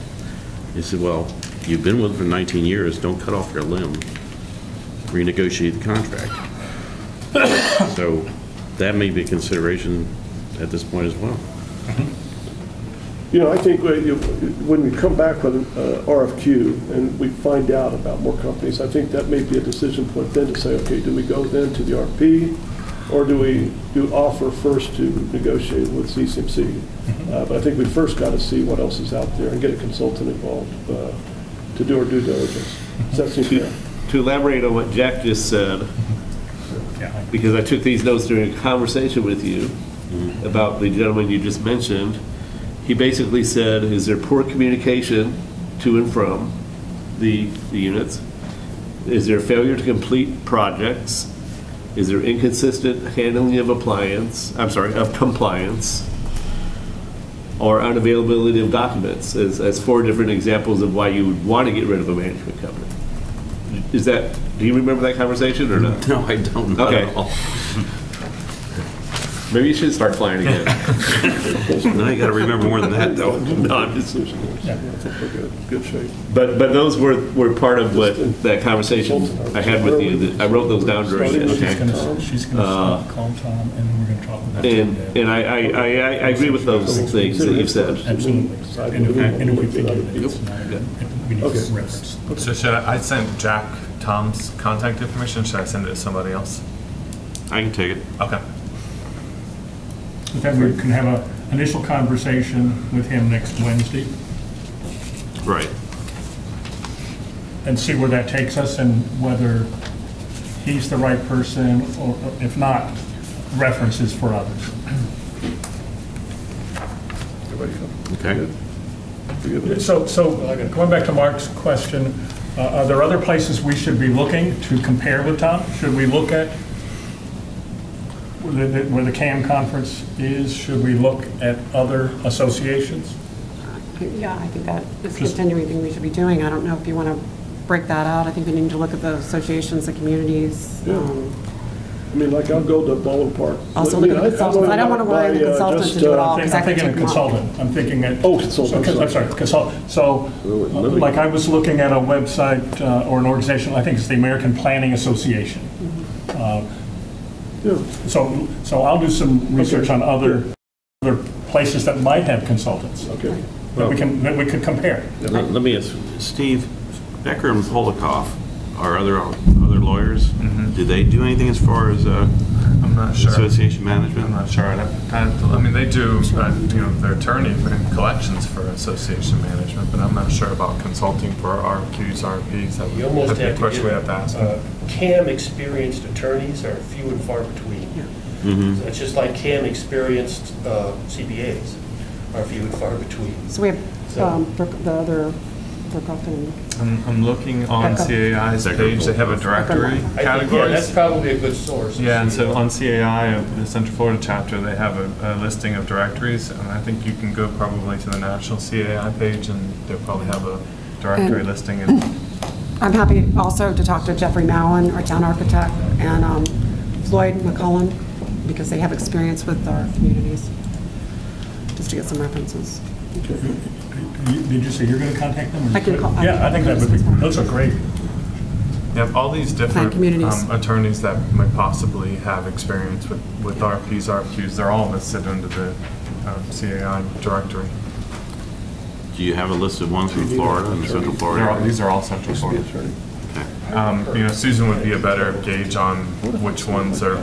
Speaker 1: He said, well, you've been with them for 19 years, don't cut off your limb, renegotiate the contract. So that may be a consideration at this point as well.
Speaker 4: You know, I think when we come back with an RFQ and we find out about more companies, I think that may be a decision point then to say, okay, do we go then to the RFP, or do we offer first to negotiate with CCMC? But I think we first got to see what else is out there and get a consultant involved to do our due diligence. Does that seem fair?
Speaker 6: To elaborate on what Jack just said, because I took these notes during a conversation with you about the gentleman you just mentioned, he basically said, is there poor communication to and from the units? Is there failure to complete projects? Is there inconsistent handling of compliance? Or unavailability of documents as 4 different examples of why you would want to get rid of a management company. Do you remember that conversation or not?
Speaker 1: No, I don't know at all.
Speaker 6: Maybe you should start flying again.
Speaker 1: Now you got to remember more than that, though.
Speaker 6: No, I'm just...
Speaker 4: Yeah, I think we're good shape.
Speaker 6: But those were part of what that conversation I had with you. I wrote those down during it.
Speaker 2: She's going to call Tom, and we're going to talk about that.
Speaker 6: And I agree with those things that you've said.
Speaker 2: Absolutely. And if we think it's not, we need to reference.
Speaker 7: So should I send Jack Tom's contact information? Should I send it to somebody else?
Speaker 1: I can take it.
Speaker 7: Okay.
Speaker 2: Then we can have an initial conversation with him next Wednesday
Speaker 1: Right.
Speaker 2: and see where that takes us and whether he's the right person, or if not, references for others.
Speaker 1: Okay.
Speaker 2: So going back to Mark's question, are there other places we should be looking to compare with Tom? Should we look at where the CAM conference is? Should we look at other associations?
Speaker 3: Yeah, I think that is a continuing thing we should be doing. I don't know if you want to break that out. I think we need to look at the associations, the communities.
Speaker 4: Yeah. I mean, like, I'll go to Baldwin Park.
Speaker 3: Also look at the consultants. I don't want to rely on the consultant to do it all.
Speaker 2: I'm thinking a consultant. I'm thinking at...
Speaker 4: Oh, consultant.
Speaker 2: I'm sorry, consultant. So, like, I was looking at a website or an organization, I think it's the American Planning Association. So I'll do some research on other places that might have consultants.
Speaker 4: Okay.
Speaker 2: That we could compare.
Speaker 1: Let me ask, Steve, Becker and Polikoff are other lawyers. Do they do anything as far as
Speaker 7: I'm not sure.
Speaker 1: association management?
Speaker 7: I'm not sure. I mean, they do, their attorney and collections for association management, but I'm not sure about consulting for RFQs, RFPs.
Speaker 11: You almost have
Speaker 7: question we have to ask.
Speaker 11: CAM experienced attorneys are few and far between. So it's just like CAM experienced CPAs are few and far between.
Speaker 3: So we have the other,
Speaker 7: I'm looking on CAI's page. They have a directory category.
Speaker 11: Yeah, that's probably a good source.
Speaker 7: Yeah, and so on CAI, the Central Florida chapter, they have a listing of directories, and I think you can go probably to the national CAI page, and they'll probably have a directory listing. And
Speaker 3: I'm happy also to talk to Jeffrey Mowen, our town architect, and Floyd McCullen, because they have experience with our communities, just to get some references.
Speaker 2: Did you say you're going to contact them?
Speaker 3: I can call.
Speaker 2: Yeah, I think that would be, those are great.
Speaker 7: you have all these different attorneys that might possibly have experience with RFPs, RFQs. They're all listed under the CAI directory.
Speaker 1: Do you have a list of ones from Florida and Central Florida?
Speaker 7: These are all Central Florida. Susan would be a better gauge on which ones are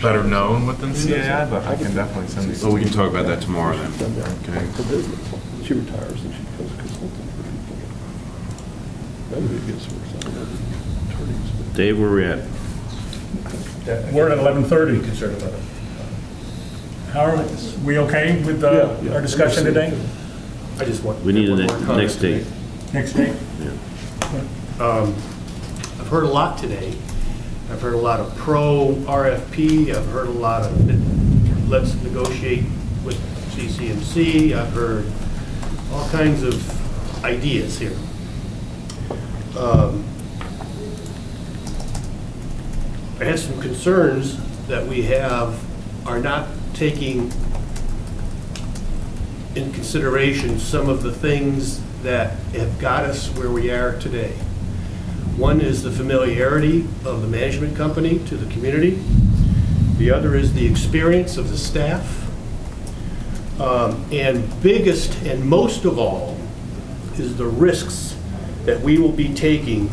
Speaker 7: better known within CAI, but I can definitely send these.
Speaker 1: Well, we can talk about that tomorrow then. Okay.
Speaker 4: She retires and she becomes a consultant That'd be a good source of attorneys.
Speaker 6: Dave, where we at?
Speaker 2: We're at 11:30.
Speaker 11: Concerned about it.
Speaker 2: How are we okay with our discussion today?
Speaker 11: I just want.
Speaker 6: We need
Speaker 11: one
Speaker 6: a
Speaker 11: more comment
Speaker 6: next date.
Speaker 11: today.
Speaker 2: Next date?
Speaker 11: I've heard a lot today. I've heard a lot of pro RFP. I've heard a lot of let's negotiate with CCMC. I've heard all kinds of ideas here. I had some concerns that we are not taking in consideration some of the things that have got us where we are today. One is the familiarity of the management company to the community. The other is the experience of the staff. And biggest and most of all is the risks that we will be taking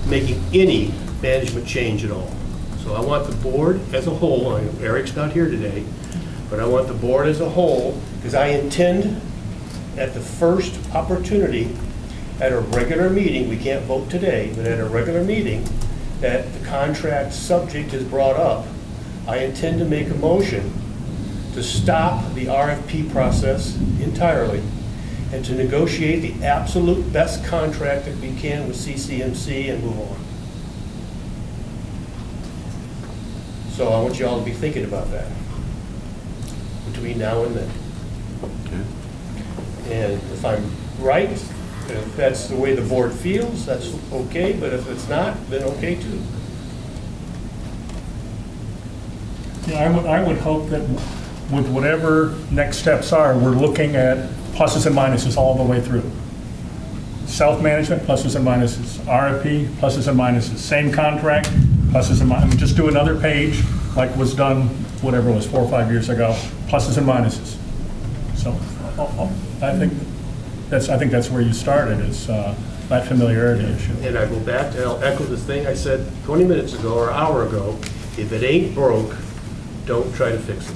Speaker 11: making any management change at all. So I want the board as a whole, I know Eric's not here today, but I want the board as a whole, because I intend at the first opportunity at a regular meeting, we can't vote today, but at a regular meeting that the contract subject is brought up, I intend to make a motion to stop the RFP process entirely and to negotiate the absolute best contract that we can with CCMC and move on. So I want you all to be thinking about that between now and then.
Speaker 6: Okay.
Speaker 11: And if I'm right, if that's the way the board feels, that's okay, but if it's not, then okay too.
Speaker 2: Yeah, I would hope that with whatever next steps are, we're looking at pluses and minuses all the way through. Self-management, pluses and minuses. RFP, pluses and minuses. Same contract, pluses and minuses. I mean, just do another page like was done, whatever it was, 4 or 5 years ago, pluses and minuses. So I think that's where you started, is that familiarity issue.
Speaker 11: And I go back and I'll echo the thing I said 20 minutes ago or an hour ago. If it ain't broke, don't try to fix it.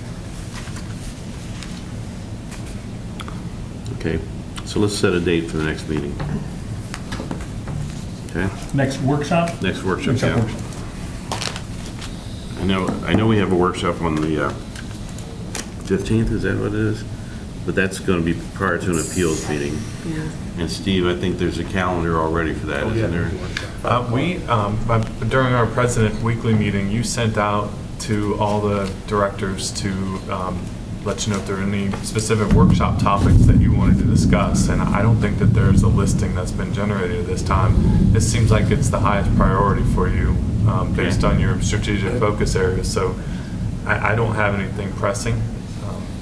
Speaker 6: Okay, so let's set a date for the next meeting. Okay?
Speaker 2: Next workshop?
Speaker 6: Next workshop, yeah. I know we have a workshop on the 15th, is that what it is? But that's going to be prior to an appeals meeting.
Speaker 3: Yeah.
Speaker 6: And Steve, I think there's a calendar already for that, isn't there?
Speaker 7: During our President Weekly meeting, you sent out to all the directors to let you know if there are any specific workshop topics that you wanted to discuss. And I don't think that there's a listing that's been generated at this time. It seems like it's the highest priority for you based on your strategic focus areas. So I don't have anything pressing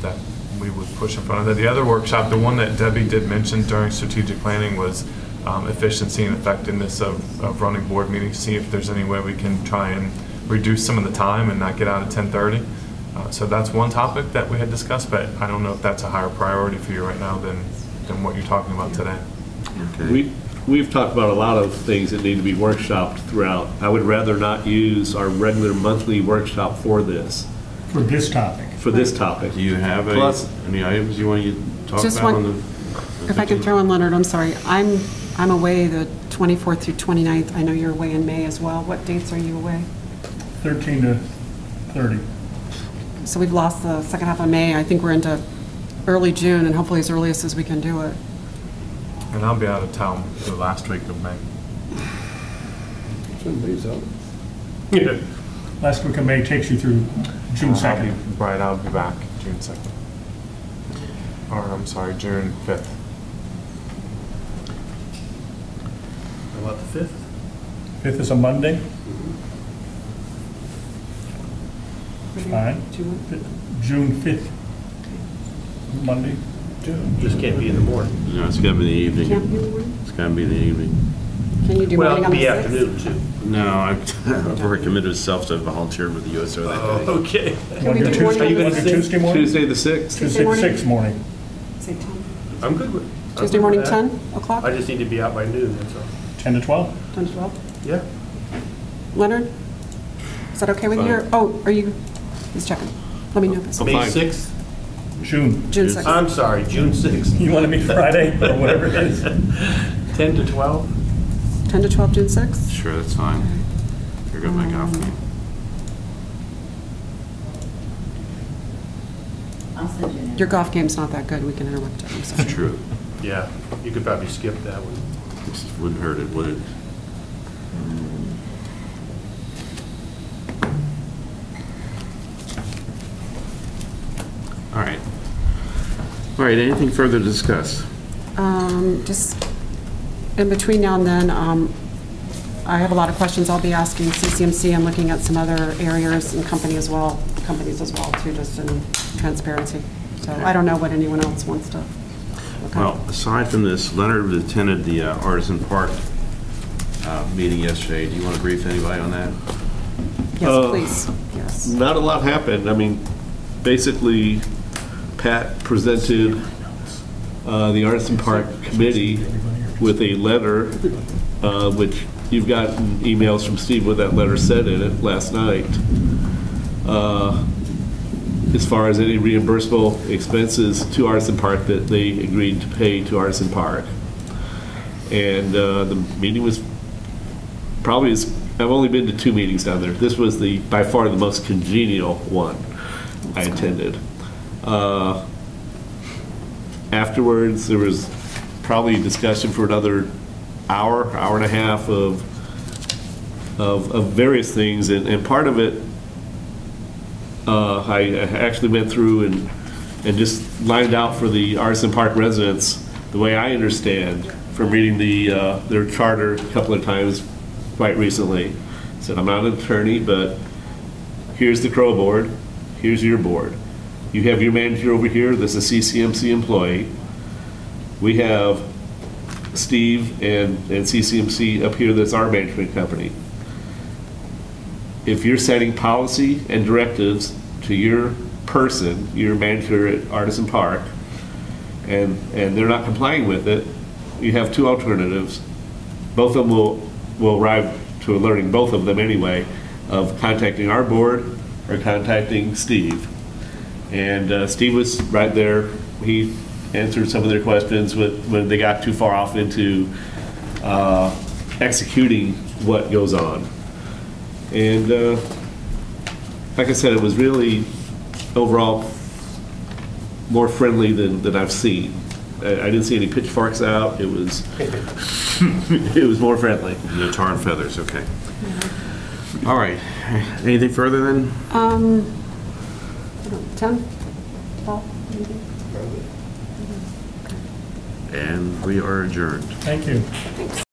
Speaker 7: that we would push in front of that. The other workshop, the one that Debbie did mention during strategic planning, was efficiency and effectiveness of running board meetings. See if there's any way we can try and reduce some of the time and not get out at 10:30. So that's one topic that we had discussed, but I don't know if that's a higher priority for you right now than what you're talking about today.
Speaker 6: Okay.
Speaker 4: We've talked about a lot of things that need to be workshopped throughout. I would rather not use our regular monthly workshop for this.
Speaker 2: For this topic.
Speaker 4: For this topic.
Speaker 6: Do you have any items you want to talk
Speaker 3: Just
Speaker 6: about?
Speaker 3: one, if I can throw in, Leonard, I'm sorry. I'm away the 24th through 29th. I know you're away in May as well. What dates are you away?
Speaker 2: 13 to 30.
Speaker 3: So we've lost the second half of May. I think we're into early June, and hopefully as earliest as we can do it.
Speaker 7: And I'll be out of town the last week of May.
Speaker 11: Yeah.
Speaker 2: Last week of May takes you through June 2nd.
Speaker 7: I'll be back June 2nd. Or, I'm sorry, June 5th.
Speaker 11: How about the 5th?
Speaker 2: 5th is a Monday. Fine. June 5th. Monday.
Speaker 11: Just can't be in the morning.
Speaker 6: No, it's got to be in the evening.
Speaker 3: Can't be in the morning?
Speaker 6: It's got to be in the evening.
Speaker 3: Can you do
Speaker 11: Well,
Speaker 3: morning
Speaker 11: it
Speaker 3: on
Speaker 11: could
Speaker 3: the
Speaker 11: be
Speaker 3: 6th?
Speaker 11: afternoon too.
Speaker 6: No, I've already committed myself to volunteer with the USO that day.
Speaker 11: Oh, okay.
Speaker 3: Can we do
Speaker 2: Tuesday,
Speaker 3: morning on the
Speaker 2: want to do
Speaker 3: 6th?
Speaker 2: Tuesday morning?
Speaker 4: Tuesday the 6th.
Speaker 2: Tuesday
Speaker 3: morning?
Speaker 2: 6th morning.
Speaker 3: Say 10.
Speaker 11: I'm good with. I'm
Speaker 3: Tuesday
Speaker 11: good
Speaker 3: morning,
Speaker 11: with that.
Speaker 3: 10 o'clock?
Speaker 11: I just need to be out by noon, that's all.
Speaker 2: 10 to 12?
Speaker 3: 10 to 12?
Speaker 11: Yeah.
Speaker 3: Leonard? Is that okay with you? Oh, are you, he's checking. Let me know if it's
Speaker 11: May
Speaker 6: fine.
Speaker 11: 6th?
Speaker 2: June.
Speaker 3: June 6th.
Speaker 11: I'm sorry, June 6th.
Speaker 2: You want to meet Friday or whatever it is?
Speaker 11: 10 to 12?
Speaker 3: 10 to 12, June 6th?
Speaker 1: Sure, that's fine. Here goes my golf game.
Speaker 14: I'll send you an
Speaker 3: Your golf game's not that good, we can interrupt it, I'm sorry.
Speaker 1: It's true.
Speaker 5: Yeah, you could probably skip that one.
Speaker 1: This wouldn't hurt it, would it? All right. All right, anything further to discuss?
Speaker 3: Just in between now and then, I have a lot of questions I'll be asking CCMC and looking at some other areas and companies as well, too, just in transparency. So I don't know what anyone else wants to look at.
Speaker 1: Well, aside from this, Leonard attended the Artisan Park meeting yesterday. Do you want to brief anybody on that?
Speaker 3: Yes, please. Yes.
Speaker 6: Not a lot happened. I mean, basically, Pat presented the Artisan Park Committee with a letter, which you've gotten emails from Steve with that letter said in it last night, as far as any reimbursable expenses to Artisan Park that they agreed to pay to Artisan Park. And the meeting was probably, I've only been to 2 meetings down there. This was by far the most congenial one I attended. Afterwards, there was probably a discussion for another hour and a half of various things, and part of it, I actually went through and just lined out for the Artisan Park residents the way I understand from reading their charter a couple of times quite recently. Said, I'm not an attorney, but here's the CROA board, here's your board. You have your manager over here, that's a CCMC employee. We have Steve and CCMC up here, that's our management company. If you're setting policy and directives to your person, your manager at Artisan Park, and they're not complying with it, you have 2 alternatives. Both of them will arrive to a learning, both of them anyway, of contacting our board or contacting Steve. And Steve was right there. He answered some of their questions when they got too far off into executing what goes on. And like I said, it was really overall more friendly than I've seen. I didn't see any pitchforks out. It was it was more friendly.
Speaker 1: No tar and feathers. Okay. All right. Anything further then?
Speaker 3: 10, 12, maybe?
Speaker 1: And we are adjourned.
Speaker 2: Thank you.